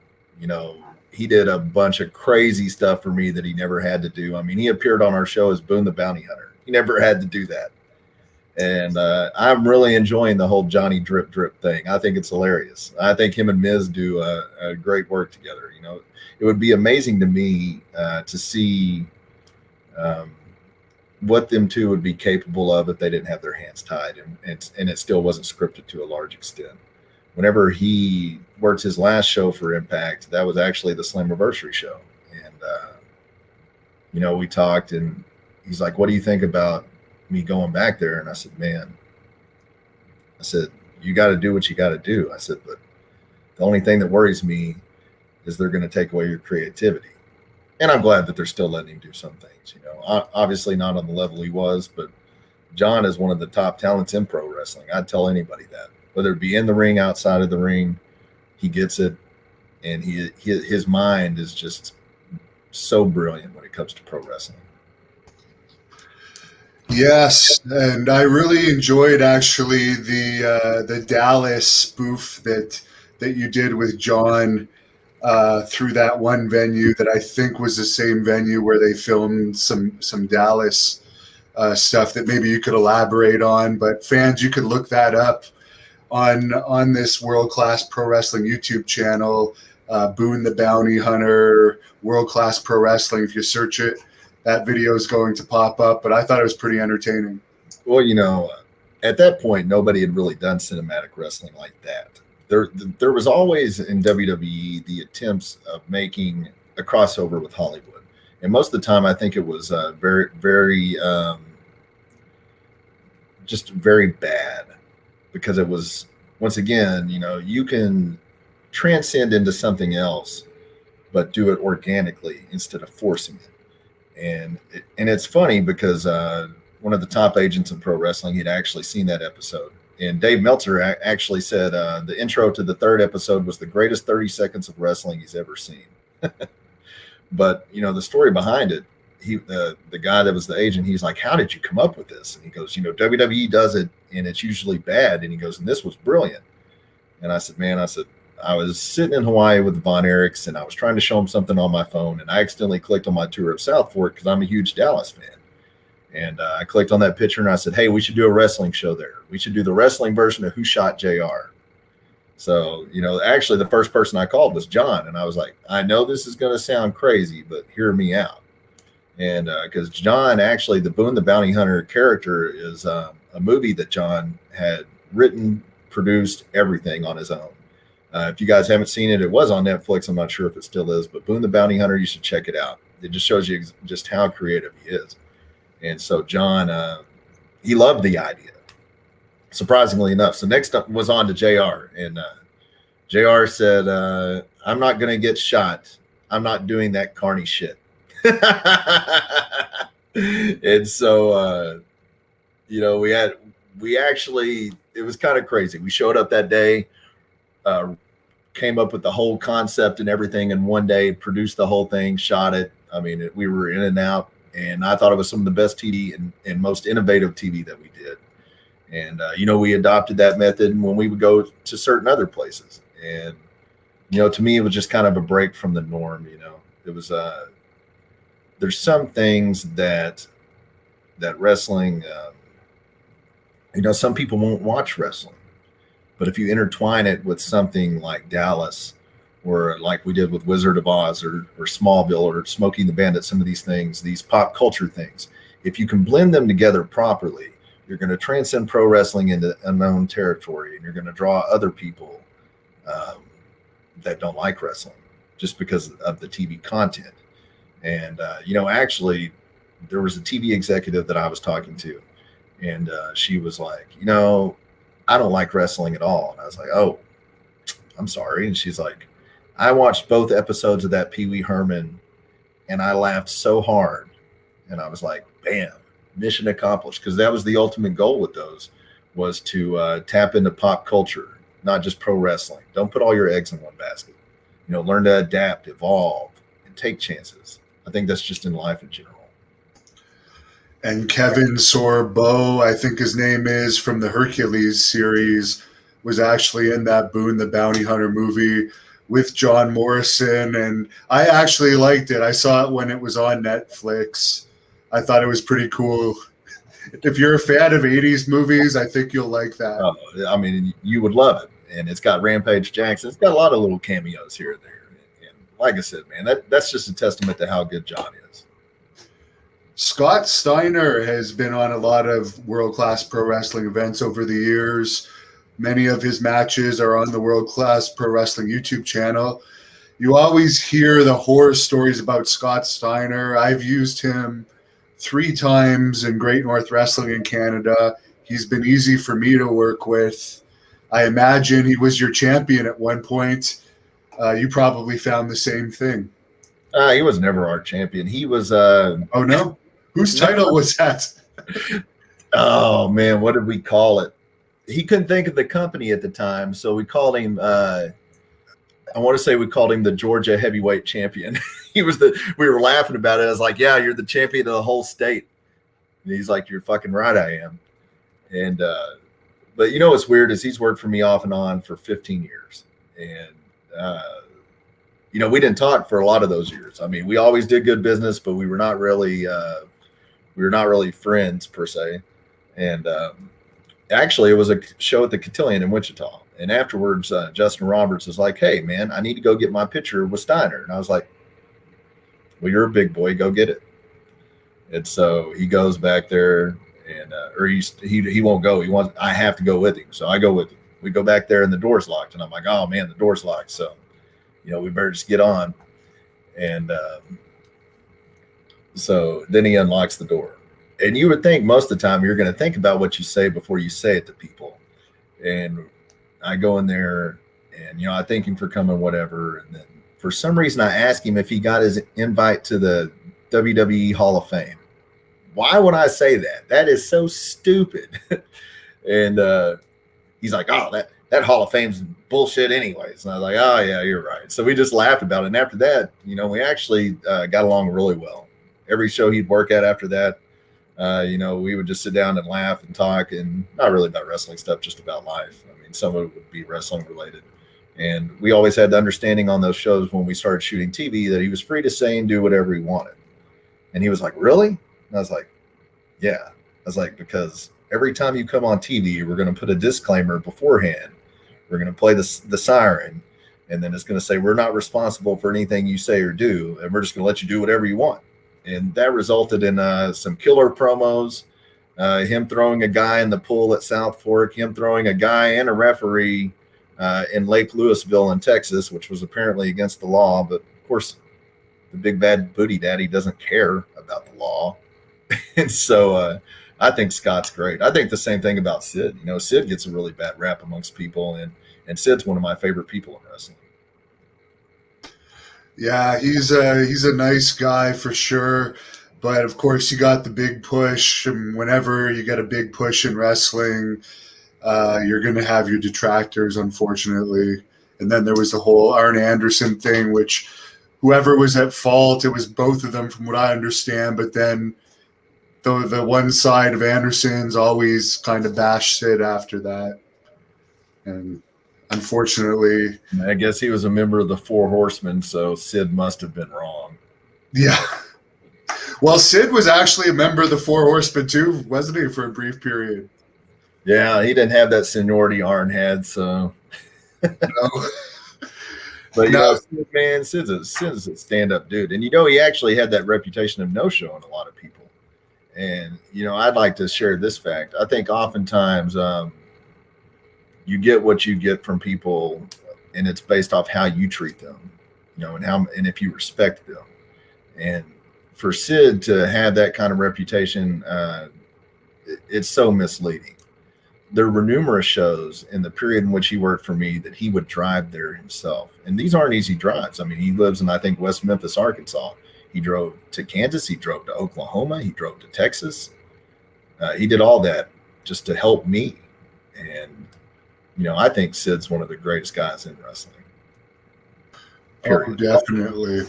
He did a bunch of crazy stuff for me that he never had to do. I mean, he appeared on our show as Boone the Bounty Hunter. He never had to do that. And I'm really enjoying the whole Johnny Drip Drip thing. I think it's hilarious. I think him and Miz do a great work together. It would be amazing to me to see what them two would be capable of if they didn't have their hands tied and it still wasn't scripted to a large extent. Whenever he worked his last show for Impact, that was actually the Slammiversary show. And, we talked and he's like, what do you think about me going back there? And I said, you got to do what you got to do. I said, but the only thing that worries me is they're going to take away your creativity. And I'm glad that they're still letting him do some things, obviously not on the level he was, but John is one of the top talents in pro wrestling. I'd tell anybody that, whether it be in the ring, outside of the ring, he gets it. And his mind is just so brilliant when it comes to pro wrestling. Yes, and I really enjoyed actually the Dallas spoof that you did with John through that one venue that I think was the same venue where they filmed some Dallas stuff that maybe you could elaborate on. But fans, you could look that up on this World Class Pro Wrestling YouTube channel, Boone the Bounty Hunter, World Class Pro Wrestling. If you search it, that video is going to pop up. But I thought it was pretty entertaining. Well, at that point, nobody had really done cinematic wrestling like that. There was always in WWE the attempts of making a crossover with Hollywood. And most of the time, I think it was very, very, just very bad, because it was, once again, you can transcend into something else, but do it organically instead of forcing it. And it's funny because one of the top agents in pro wrestling, he'd actually seen that episode. And Dave Meltzer actually said the intro to the third episode was the greatest 30 seconds of wrestling he's ever seen. But, the story behind it, the guy that was the agent, he's like, how did you come up with this? And he goes, WWE does it and it's usually bad. And he goes, and this was brilliant. And I said, man, I was sitting in Hawaii with Von Erichs, and I was trying to show him something on my phone, and I accidentally clicked on my tour of South Fork because I'm a huge Dallas fan. And I clicked on that picture and I said, hey, we should do a wrestling show there. We should do the wrestling version of Who Shot JR. So, actually the first person I called was John. And I was like, I know this is going to sound crazy, but hear me out. And because John, actually, the Boone the Bounty Hunter character is a movie that John had written, produced, everything on his own. If you guys haven't seen it, it was on Netflix. I'm not sure if it still is, but Boone the Bounty Hunter, you should check it out. It just shows you just how creative he is. And so John, he loved the idea, surprisingly enough. So next up was on to JR. And JR said, I'm not going to get shot. I'm not doing that carny shit. And so, we actually, it was kind of crazy. We showed up that day, came up with the whole concept and everything in one day, produced the whole thing, shot it. I mean, we were in and out, and I thought it was some of the best TV and most innovative TV that we did. And, we adopted that method when we would go to certain other places. And, to me, it was just kind of a break from the norm. It was, there's some things that wrestling, some people won't watch wrestling, but if you intertwine it with something like Dallas, or like we did with Wizard of Oz, or Smallville, or Smokey and the Bandit, some of these things, these pop culture things, if you can blend them together properly, you're going to transcend pro wrestling into unknown territory, and you're going to draw other people that don't like wrestling just because of the TV content. And, actually, there was a TV executive that I was talking to, and she was like, I don't like wrestling at all. And I was like, oh, I'm sorry. And she's like, I watched both episodes of that Pee Wee Herman, and I laughed so hard. And I was like, bam, mission accomplished. Because that was the ultimate goal with those, was to tap into pop culture, not just pro wrestling. Don't put all your eggs in one basket. Learn to adapt, evolve, and take chances. I think that's just in life in general. And Kevin Sorbo, I think his name is, from the Hercules series, was actually in that Boone the Bounty Hunter movie with John Morrison. And I actually liked it. I saw it when it was on Netflix. I thought it was pretty cool. If you're a fan of 80s movies, I think you'll like that. I mean, you would love it. And it's got Rampage Jackson. It's got a lot of little cameos here and there. And like I said, man, that's just a testament to how good John is. Scott Steiner has been on a lot of world-class pro wrestling events over the years. Many of his matches are on the World Class Pro Wrestling YouTube channel. You always hear the horror stories about Scott Steiner. I've used him 3 times in Great North Wrestling in Canada. He's been easy for me to work with. I imagine he was your champion at one point. You probably found the same thing. He was never our champion. He was... Oh, no? Whose title was that? Oh, man, what did we call it? He couldn't think of the company at the time, so we called him... I want to say we called him the Georgia Heavyweight Champion. We were laughing about it. I was like, yeah, you're the champion of the whole state. And he's like, you're fucking right, I am. And... but what's weird is he's worked for me off and on for 15 years. And, we didn't talk for a lot of those years. I mean, we always did good business, but we were not really friends per se. And actually, it was a show at the Cotillion in Wichita. And afterwards, Justin Roberts was like, hey, man, I need to go get my picture with Steiner. And I was like, well, you're a big boy. Go get it. And so he goes back there. And he won't go. I have to go with him. So I go with him. We go back there and the door's locked. And I'm like, oh man, the door's locked. So, we better just get on. And So then he unlocks the door. And you would think most of the time you're going to think about what you say before you say it to people. And I go in there and, I thank him for coming, whatever. And then for some reason, I ask him if he got his invite to the WWE Hall of Fame. Why would I say that? That is so stupid. And he's like, oh, that Hall of Fame's bullshit anyways. And I was like, oh, yeah, you're right. So we just laughed about it. And after that, we actually got along really well. Every show he'd work at after that, we would just sit down and laugh and talk, and not really about wrestling stuff, just about life. I mean, some of it would be wrestling related. And we always had the understanding on those shows when we started shooting TV that he was free to say and do whatever he wanted. And he was like, really? And I was like, yeah. I was like, because every time you come on TV, we're going to put a disclaimer beforehand. We're going to play the siren, and then it's going to say, we're not responsible for anything you say or do, and we're just going to let you do whatever you want. And that resulted in some killer promos, him throwing a guy in the pool at South Fork, him throwing a guy and a referee in Lake Louisville in Texas, which was apparently against the law. But, of course, the big bad booty daddy doesn't care about the law. And so I think Scott's great. I think the same thing about Sid. Sid gets a really bad rap amongst people, and Sid's one of my favorite people in wrestling. Yeah, he's a nice guy for sure. But of course, you got the big push. And whenever you get a big push in wrestling, you're going to have your detractors, unfortunately. And then there was the whole Arn Anderson thing, which whoever was at fault, it was both of them from what I understand. But then the one side of Anderson's always kind of bashed Sid after that. And unfortunately, I guess he was a member of the Four Horsemen, so Sid must have been wrong. Yeah. Well, Sid was actually a member of the Four Horsemen too, wasn't he, for a brief period? Yeah, he didn't have that seniority Arn had, so. No. But, Sid, man, Sid's a stand-up dude. And, he actually had that reputation of no-showing a lot of people. And, I'd like to share this fact. I think oftentimes you get what you get from people, and it's based off how you treat them, and if you respect them. And for Sid to have that kind of reputation, it's so misleading. There were numerous shows in the period in which he worked for me that he would drive there himself. And these aren't easy drives. I mean, he lives in, I think, West Memphis, Arkansas. He drove to Kansas. He drove to Oklahoma. He drove to Texas. He did all that just to help me. And, I think Sid's one of the greatest guys in wrestling. Period. Oh, definitely.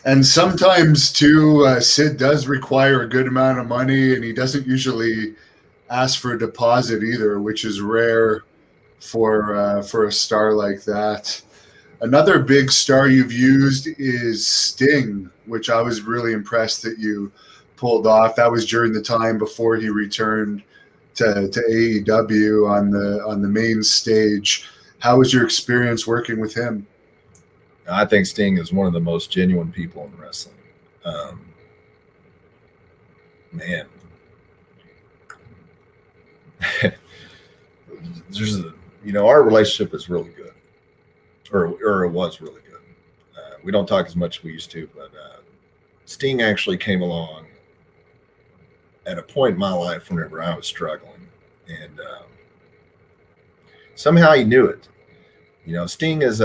And sometimes, too, Sid does require a good amount of money, and he doesn't usually ask for a deposit either, which is rare for a star like that. Another big star you've used is Sting, which I was really impressed that you pulled off. That was during the time before he returned to AEW on the main stage. How was your experience working with him? I think Sting is one of the most genuine people in wrestling. Man. There's our relationship is really good, or it was really good. We don't talk as much as we used to, but Sting actually came along at a point in my life whenever I was struggling, and somehow he knew it. Sting is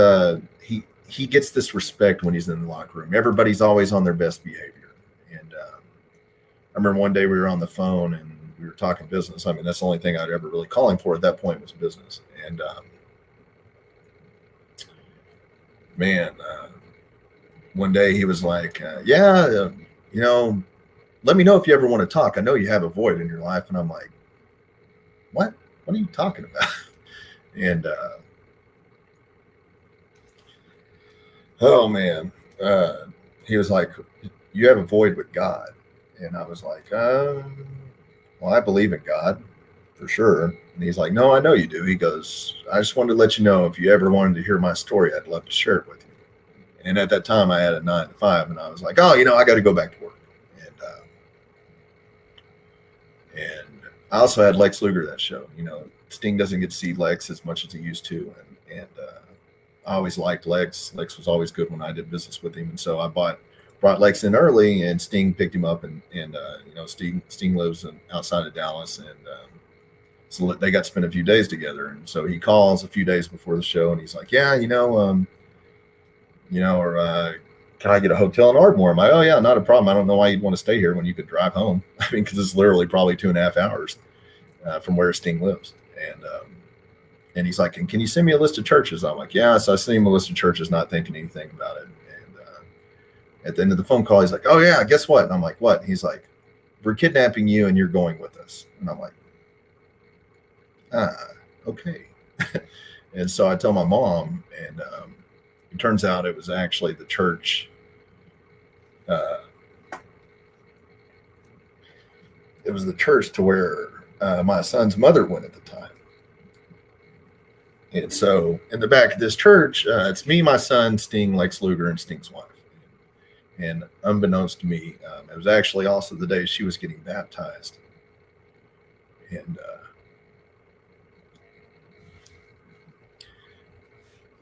he gets this respect when he's in the locker room. Everybody's always on their best behavior, and I remember one day we were on the phone and we were talking business. I mean, that's the only thing I'd ever really call him for at that point was business. And one day he was like, let me know if you ever want to talk. I know you have a void in your life. And I'm like, what are you talking about? And oh man, he was like, you have a void with God. And I was like, well, I believe in God for sure. And he's like, no, I know you do. He goes, I just wanted to let you know if you ever wanted to hear my story, I'd love to share it with you. And at that time I had a 9 to 5 and I was like, I got to go back to work. And I also had Lex Luger that show. Sting doesn't get to see Lex as much as he used to. And I always liked Lex. Lex was always good when I did business with him. And so I brought brought Lex in early, and Sting picked him up, and Sting lives outside of Dallas, and so they got to spend a few days together. And so he calls a few days before the show, and he's like, yeah, can I get a hotel in Ardmore? I'm like, oh yeah, not a problem. I don't know why you'd want to stay here when you could drive home. I mean, because it's literally probably 2.5 hours from where Sting lives. And he's like, and can you send me a list of churches? I'm like, yeah. So I sent him a list of churches, not thinking anything about it. And at the end of the phone call, he's like, oh yeah, guess what? And I'm like, what? And he's like, we're kidnapping you and you're going with us. And I'm like, okay. And so I tell my mom, and it turns out it was actually the church. It was the church to where my son's mother went at the time. And so in the back of this church, it's me, my son, Sting, Lex Luger, and Sting's wife. And unbeknownst to me, it was actually also the day she was getting baptized. And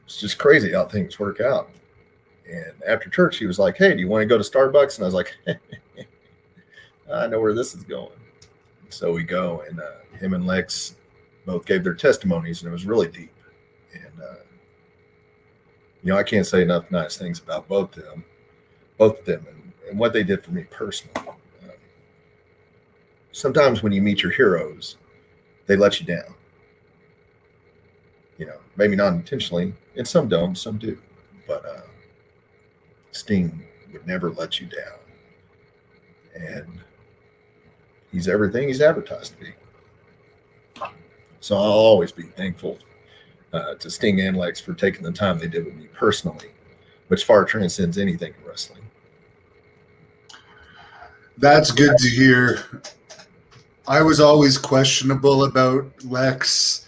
it's just crazy how things work out. And after church, he was like, hey, do you want to go to Starbucks? And I was like, I know where this is going. So we go, and him and Lex both gave their testimonies, and it was really deep. And, I can't say enough nice things about both of them and what they did for me personally. Sometimes when you meet your heroes, they let you down. Maybe not intentionally, and some don't, some do. But Sting would never let you down. And he's everything he's advertised to be. So I'll always be thankful to Sting and Lex for taking the time they did with me personally, which far transcends anything in wrestling. That's good to hear. I was always questionable about Lex,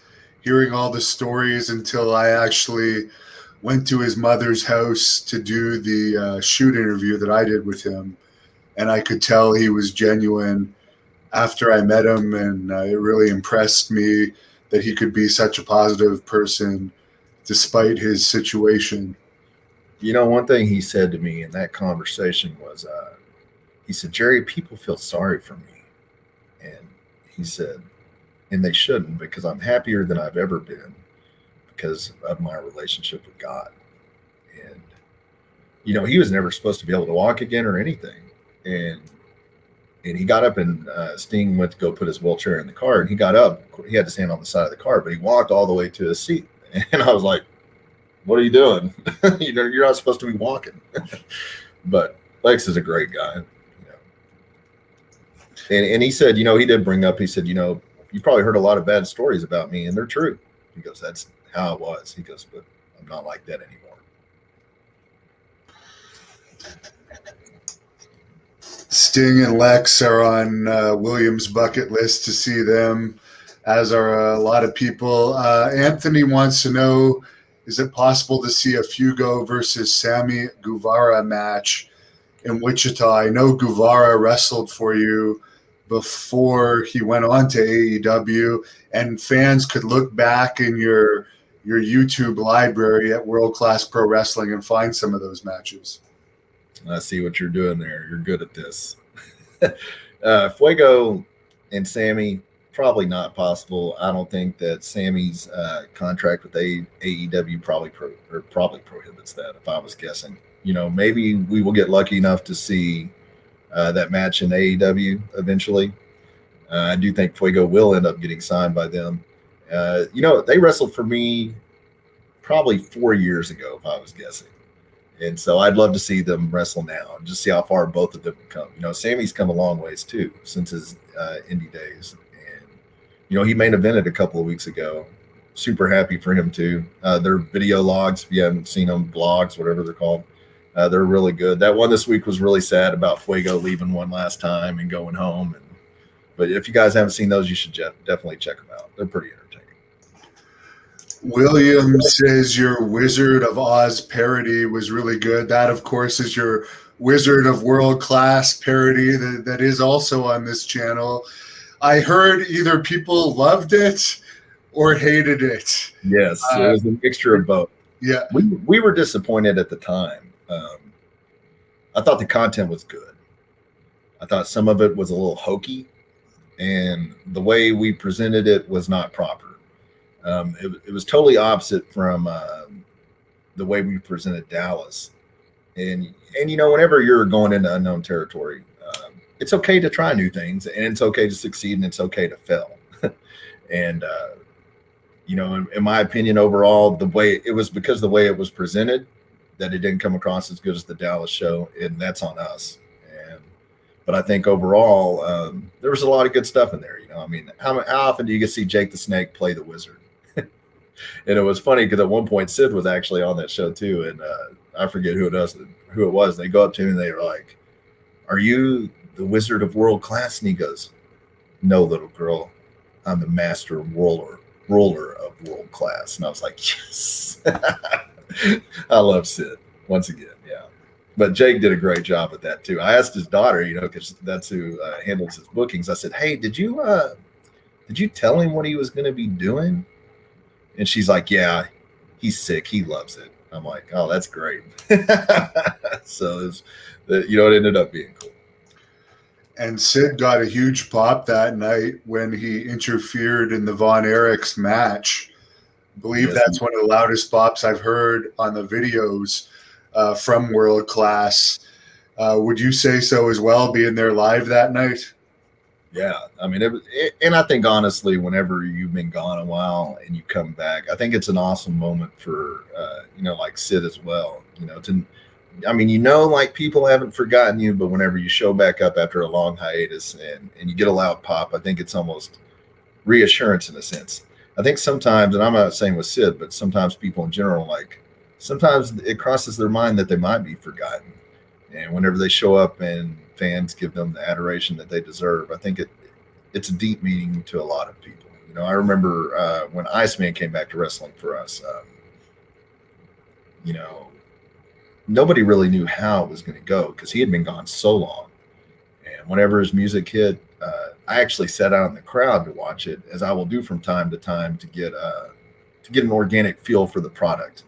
hearing all the stories, until I actually went to his mother's house to do the shoot interview that I did with him. And I could tell he was genuine after I met him, and it really impressed me that he could be such a positive person despite his situation. One thing he said to me in that conversation was, he said, Jerry, people feel sorry for me. And he said, and they shouldn't, because I'm happier than I've ever been because of my relationship with God. And, he was never supposed to be able to walk again or anything. And he got up, and Sting went to go put his wheelchair in the car, and he got up. He had to stand on the side of the car, but he walked all the way to his seat. And I was like, what are you doing? You're not supposed to be walking. But Lex is a great guy. And he said, he did bring up, he said, you probably heard a lot of bad stories about me, and they're true. He goes, that's how it was. He goes, but I'm not like that anymore. Sting and Lex are on William's bucket list to see them, as are a lot of people. Anthony wants to know, is it possible to see a Fugo versus Sammy Guevara match in Wichita? I know Guevara wrestled for you before he went on to AEW, and fans could look back in your YouTube library at World Class Pro Wrestling and find some of those matches. I see what you're doing there. You're good at this. Fuego and Sammy, probably not possible. I don't think that Sammy's contract with AEW probably prohibits that, if I was guessing. Maybe we will get lucky enough to see that match in AEW eventually. I do think Fuego will end up getting signed by them. They wrestled for me probably 4 years ago, if I was guessing. And so I'd love to see them wrestle now and just see how far both of them come. Sammy's come a long ways too since his indie days. And, he main evented a couple of weeks ago. Super happy for him too. Their video logs, if you haven't seen them, blogs, whatever they're called, they're really good. That one this week was really sad about Fuego leaving one last time and going home. But if you guys haven't seen those, you should definitely check them out. They're pretty entertaining. William says your Wizard of Oz parody was really good. That, of course, is your Wizard of World Class parody that is also on this channel. I heard either people loved it or hated it. Yes, it was a mixture of both. Yeah. We were disappointed at the time. I thought the content was good. I thought some of it was a little hokey, and the way we presented it was not proper. It was totally opposite from the way we presented Dallas. And whenever you're going into unknown territory, it's okay to try new things, and it's okay to succeed, and it's okay to fail. And in my opinion, overall, the way it was presented, that it didn't come across as good as the Dallas show, and that's on us. But I think overall, there was a lot of good stuff in there. How often do you get to see Jake the Snake play the Wizard? And it was funny because at one point Sid was actually on that show too, and I forget who it was. They go up to him and they were like, "Are you the Wizard of World Class?" And he goes, "No, little girl, I'm the master ruler of world class." And I was like, yes. I love Sid once again. Yeah. But Jake did a great job at that too. I asked his daughter, because that's who handles his bookings. I said, "Hey, did you tell him what he was going to be doing?" And she's like, "Yeah, he's sick. He loves it." I'm like, "Oh, that's great." So it ended up being cool. And Sid got a huge pop that night when he interfered in the Von Erichs match. I believe that's one of the loudest pops I've heard on the videos from World Class. Would you say so as well, being there live that night? Yeah, and I think honestly, whenever you've been gone a while and you come back, I think it's an awesome moment for like Sid as well. Like people haven't forgotten you, but whenever you show back up after a long hiatus and you get a loud pop, I think it's almost reassurance in a sense. I think sometimes, and I'm not saying with Sid, but sometimes people in general, like sometimes it crosses their mind that they might be forgotten. And whenever they show up and fans give them the adoration that they deserve, I think it's a deep meaning to a lot of people. I remember when Iceman came back to wrestling for us, nobody really knew how it was going to go because he had been gone so long. And whenever his music hit, I actually sat out in the crowd to watch it, as I will do from time to time, to get an organic feel for the product.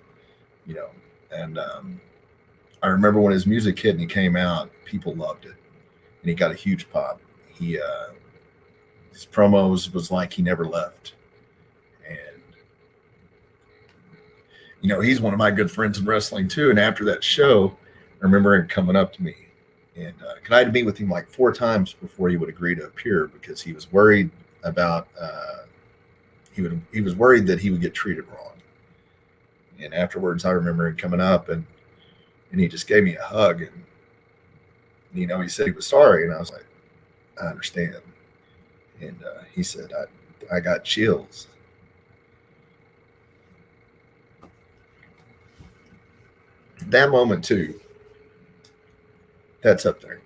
And I remember when his music hit and he came out, people loved it, and he got a huge pop. His promos was like he never left. And he's one of my good friends in wrestling too. And after that show, I remember him coming up to me, and I had to meet with him like 4 times before he would agree to appear, because he was worried about he was worried that he would get treated wrong. And afterwards, I remember him coming up and he just gave me a hug, and he said he was sorry, and I was like, "I understand." And he said, I got chills. That moment too, that's up there.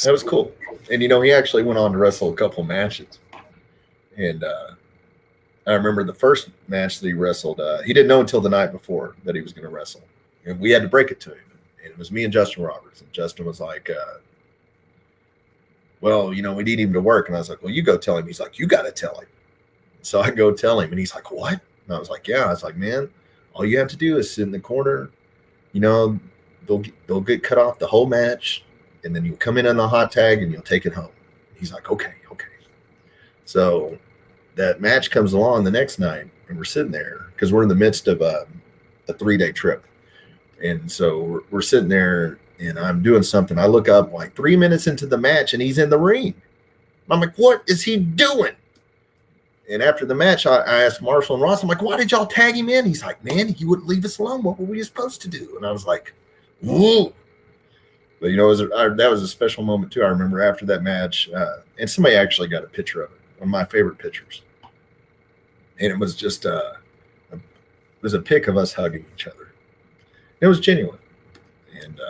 That was cool. And he actually went on to wrestle a couple matches. And I remember the first match that he wrestled, he didn't know until the night before that he was going to wrestle. And we had to break it to him. And it was me and Justin Roberts. And Justin was like, "Well, we need him to work." And I was like, "Well, you go tell him." He's like, "You got to tell him." So I go tell him, and he's like, "What?" And I was like, "Yeah." I was like, "Man, all you have to do is sit in the corner. They'll get cut off the whole match, and then you'll come in on the hot tag and you'll take it home." He's like, okay. So that match comes along the next night, and we're sitting there because we're in the midst of a 3-day trip. And so we're sitting there, and I'm doing something. I look up like 3 minutes into the match, and he's in the ring. I'm like, "What is he doing?" And after the match, I asked Marshall and Ross, I'm like, "Why did y'all tag him in?" He's like, "Man, he wouldn't leave us alone. What were we supposed to do?" And I was like, "Whoa." But, that was a special moment, too. I remember after that match, and somebody actually got a picture of it, one of my favorite pictures. And it was just it was a pic of us hugging each other. It was genuine. And,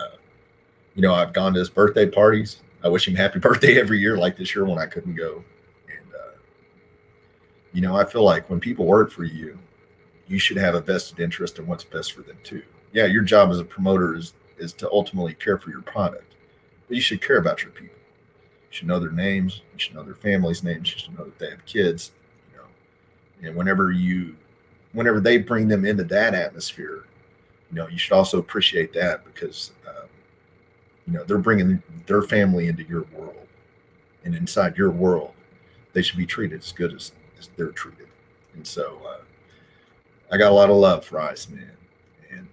I've gone to his birthday parties. I wish him happy birthday every year, like this year when I couldn't go. And, I feel like when people work for you, you should have a vested interest in what's best for them, too. Yeah, your job as a promoter is to ultimately care for your product, but you should care about your people. You should know their names. You should know their families' names. You should know that they have kids. And whenever they bring them into that atmosphere, you should also appreciate that because, they're bringing their family into your world, and inside your world, they should be treated as good as they're treated. And so I got a lot of love for Iceman, and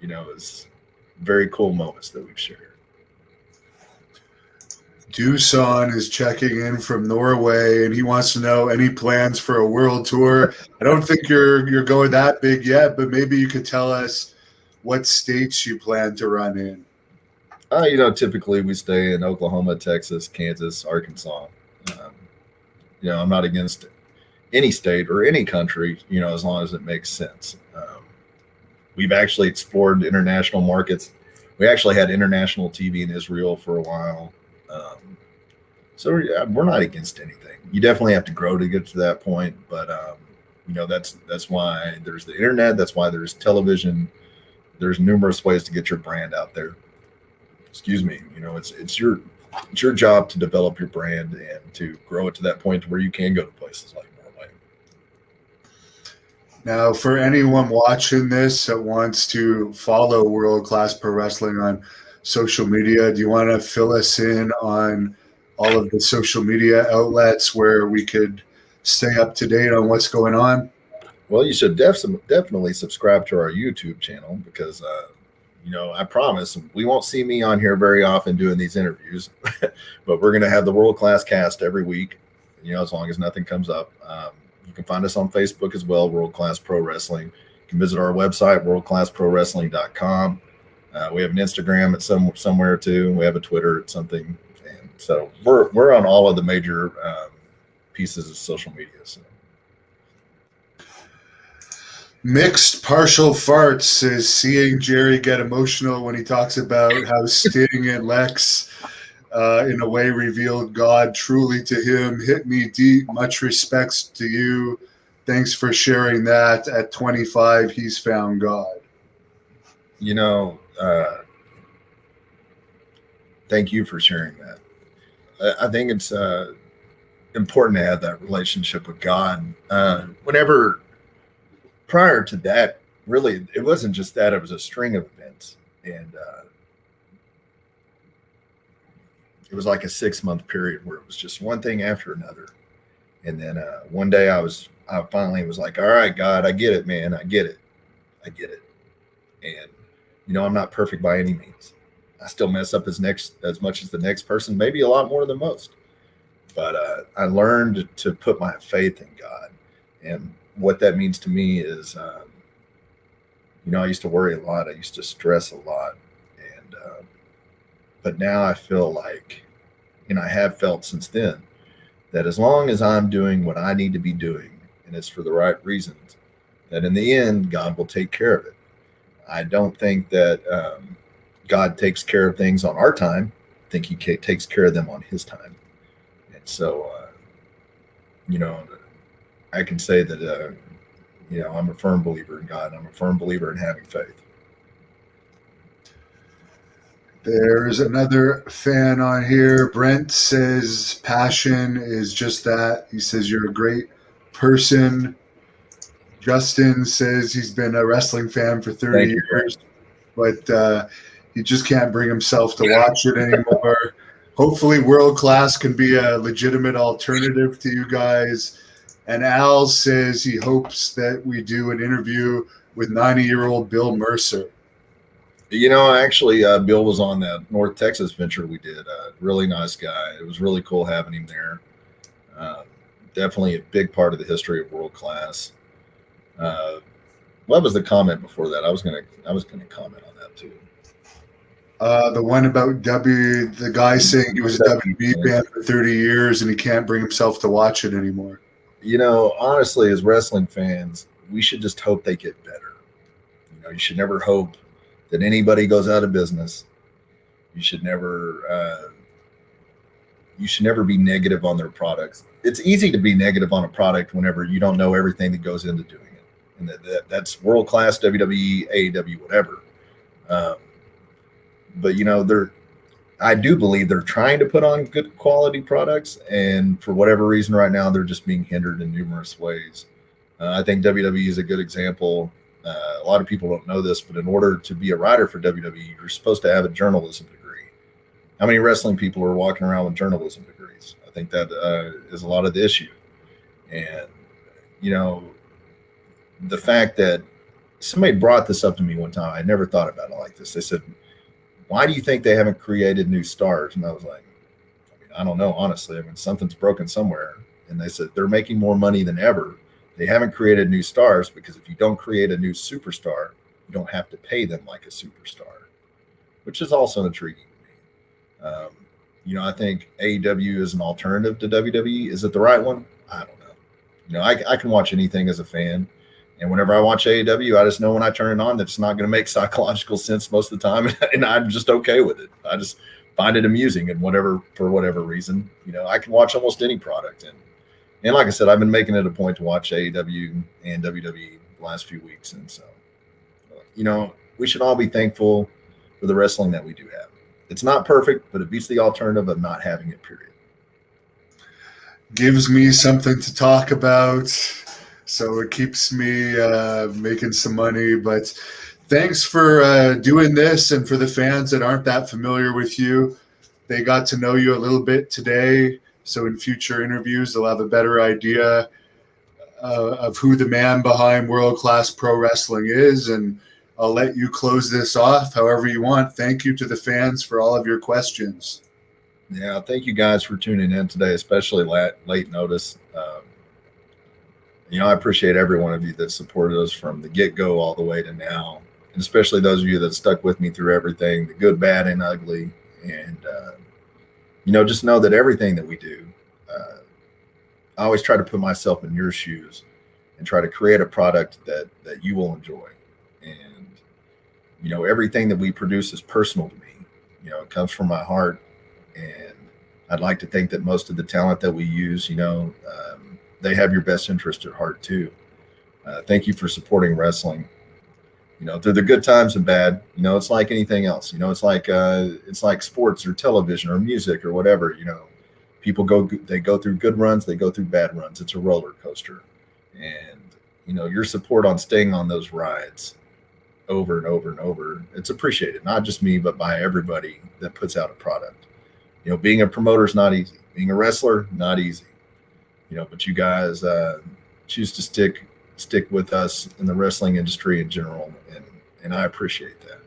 it's very cool moments that we've shared. Dusan is checking in from Norway, and he wants to know any plans for a world tour. I don't think you're going that big yet, but maybe you could tell us what states you plan to run in. Typically we stay in Oklahoma, Texas, Kansas, Arkansas. I'm not against any state or any country, as long as it makes sense. We've actually explored international markets. We actually had international TV in Israel for a while. So we're not against anything. You definitely have to grow to get to that point, but that's why there's the internet. That's why there's television. There's numerous ways to get your brand out there. Excuse me. It's your job to develop your brand and to grow it to that point to where you can go to places like Norway. Now, for anyone watching this that wants to follow World Class Pro Wrestling on social media, do you want to fill us in on all of the social media outlets where we could stay up to date on what's going on? Well, you should definitely subscribe to our YouTube channel because, I promise we won't see me on here very often doing these interviews, but we're going to have the World Class Cast every week, as long as nothing comes up. You can find us on Facebook as well, World Class Pro Wrestling. You can visit our website, worldclassprowrestling.com. We have an Instagram at somewhere too. We have a Twitter at something. And so we're on all of the major pieces of social media. So. Mixed Partial Farts is seeing Jerry get emotional when he talks about how Sting and Lex in a way revealed God truly to him. Hit me deep. Much respects to you. Thanks for sharing that. At 25, he's found God. Thank you for sharing that. I think it's important to have that relationship with God. Prior to that, really, it wasn't just that, it was a string of events. And it was like a 6-month period where it was just one thing after another. And then one day I finally was like, all right, God, I get it, man. I get it. And, I'm not perfect by any means. I still mess up as much as the next person, maybe a lot more than most. But I learned to put my faith in God. And what that means to me is, I used to worry a lot. I used to stress a lot. And, but now I feel like, and I have felt since then, that as long as I'm doing what I need to be doing, and it's for the right reasons, that in the end, God will take care of it. I don't think that God takes care of things on our time. I think he takes care of them on his time. And so, I can say that, I'm a firm believer in God. I'm a firm believer in having faith. There's another fan on here. Brent says passion is just that. He says you're a great person. Justin says he's been a wrestling fan for 30 years, but he just can't bring himself to watch it anymore. Hopefully World Class can be a legitimate alternative to you guys. And Al says he hopes that we do an interview with 90-year-old Bill Mercer. Actually, Bill was on that North Texas venture we did. Really nice guy. It was really cool having him there. Definitely a big part of the history of World Class. What was the comment before that? I was gonna comment on that too. The one about the guy saying he was a WB fan for 30 years and he can't bring himself to watch it anymore. Honestly, as wrestling fans, we should just hope they get better. You should never hope that anybody goes out of business. You should never be negative on their products. It's easy to be negative on a product whenever you don't know everything that goes into doing it. And that's World Class, WWE, AEW, whatever. But I do believe they're trying to put on good quality products, and for whatever reason right now, they're just being hindered in numerous ways. I think WWE is a good example. A lot of people don't know this, but in order to be a writer for WWE, you're supposed to have a journalism degree. How many wrestling people are walking around with journalism degrees? I think that is a lot of the issue. And, the fact that somebody brought this up to me one time, I never thought about it like this. They said, why do you think they haven't created new stars? And I was like, I don't know, honestly. Something's broken somewhere. And they said they're making more money than ever. They haven't created new stars because if you don't create a new superstar, you don't have to pay them like a superstar, which is also intriguing to me. I think AEW is an alternative to WWE. Is it the right one? I don't know. I can watch anything as a fan. And whenever I watch AEW, I just know when I turn it on that it's not going to make psychological sense most of the time. And I'm just okay with it. I just find it amusing and for whatever reason, I can watch almost any product. And like I said, I've been making it a point to watch AEW and WWE the last few weeks. And so, we should all be thankful for the wrestling that we do have. It's not perfect, but it beats the alternative of not having it, period. Gives me something to talk about. So it keeps me making some money. But thanks for doing this. And for the fans that aren't that familiar with you, they got to know you a little bit today. So in future interviews, they'll have a better idea of who the man behind world-class pro wrestling is. And I'll let you close this off however you want. Thank you to the fans for all of your questions. Yeah, thank you guys for tuning in today, especially late notice. I appreciate every one of you that supported us from the get-go all the way to now, and especially those of you that stuck with me through everything, the good, bad, and ugly. And, just know that everything that we do, I always try to put myself in your shoes and try to create a product that you will enjoy. And, everything that we produce is personal to me. It comes from my heart. And I'd like to think that most of the talent that we use, they have your best interest at heart too. Thank you for supporting wrestling. Through the good times and bad. It's like anything else. It's like sports or television or music or whatever. People go through good runs, they go through bad runs. It's a roller coaster, and your support on staying on those rides over and over and over. It's appreciated, not just me, but by everybody that puts out a product. Being a promoter is not easy. Being a wrestler, not easy. But you guys choose to stick with us in the wrestling industry in general, and I appreciate that.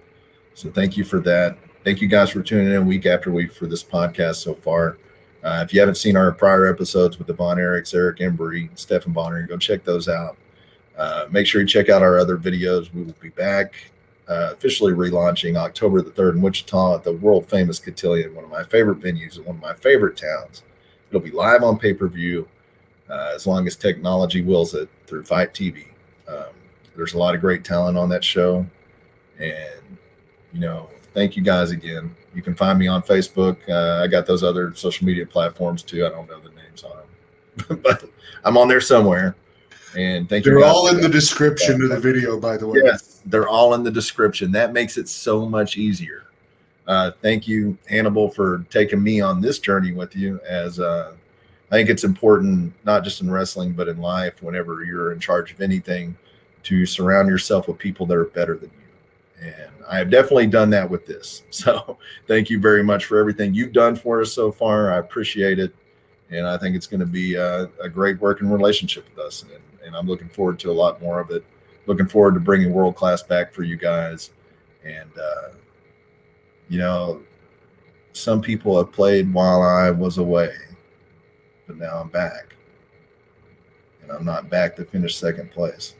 So thank you for that. Thank you guys for tuning in week after week for this podcast so far. If you haven't seen our prior episodes with the Von Erichs, Eric Embry, Stefan Bonner, go check those out. Make sure you check out our other videos. We will be back officially relaunching October the 3rd in Wichita at the world famous Cotillion, one of my favorite venues and one of my favorite towns. It'll be live on pay-per-view. As long as technology wills it through Fight TV. There's a lot of great talent on that show. And, thank you guys again. You can find me on Facebook. I got those other social media platforms too. I don't know the names on them, but I'm on there somewhere. And thank you. They're all in the description of the video, by the way. Yes, they're all in the description. That makes it so much easier. Thank you, Hannibal, for taking me on this journey with you as I think it's important, not just in wrestling, but in life, whenever you're in charge of anything, to surround yourself with people that are better than you. And I have definitely done that with this. So thank you very much for everything you've done for us so far. I appreciate it. And I think it's going to be a great working relationship with us. And I'm looking forward to a lot more of it. Looking forward to bringing world class back for you guys. And, some people have played while I was away. But now I'm back, and I'm not back to finish second place.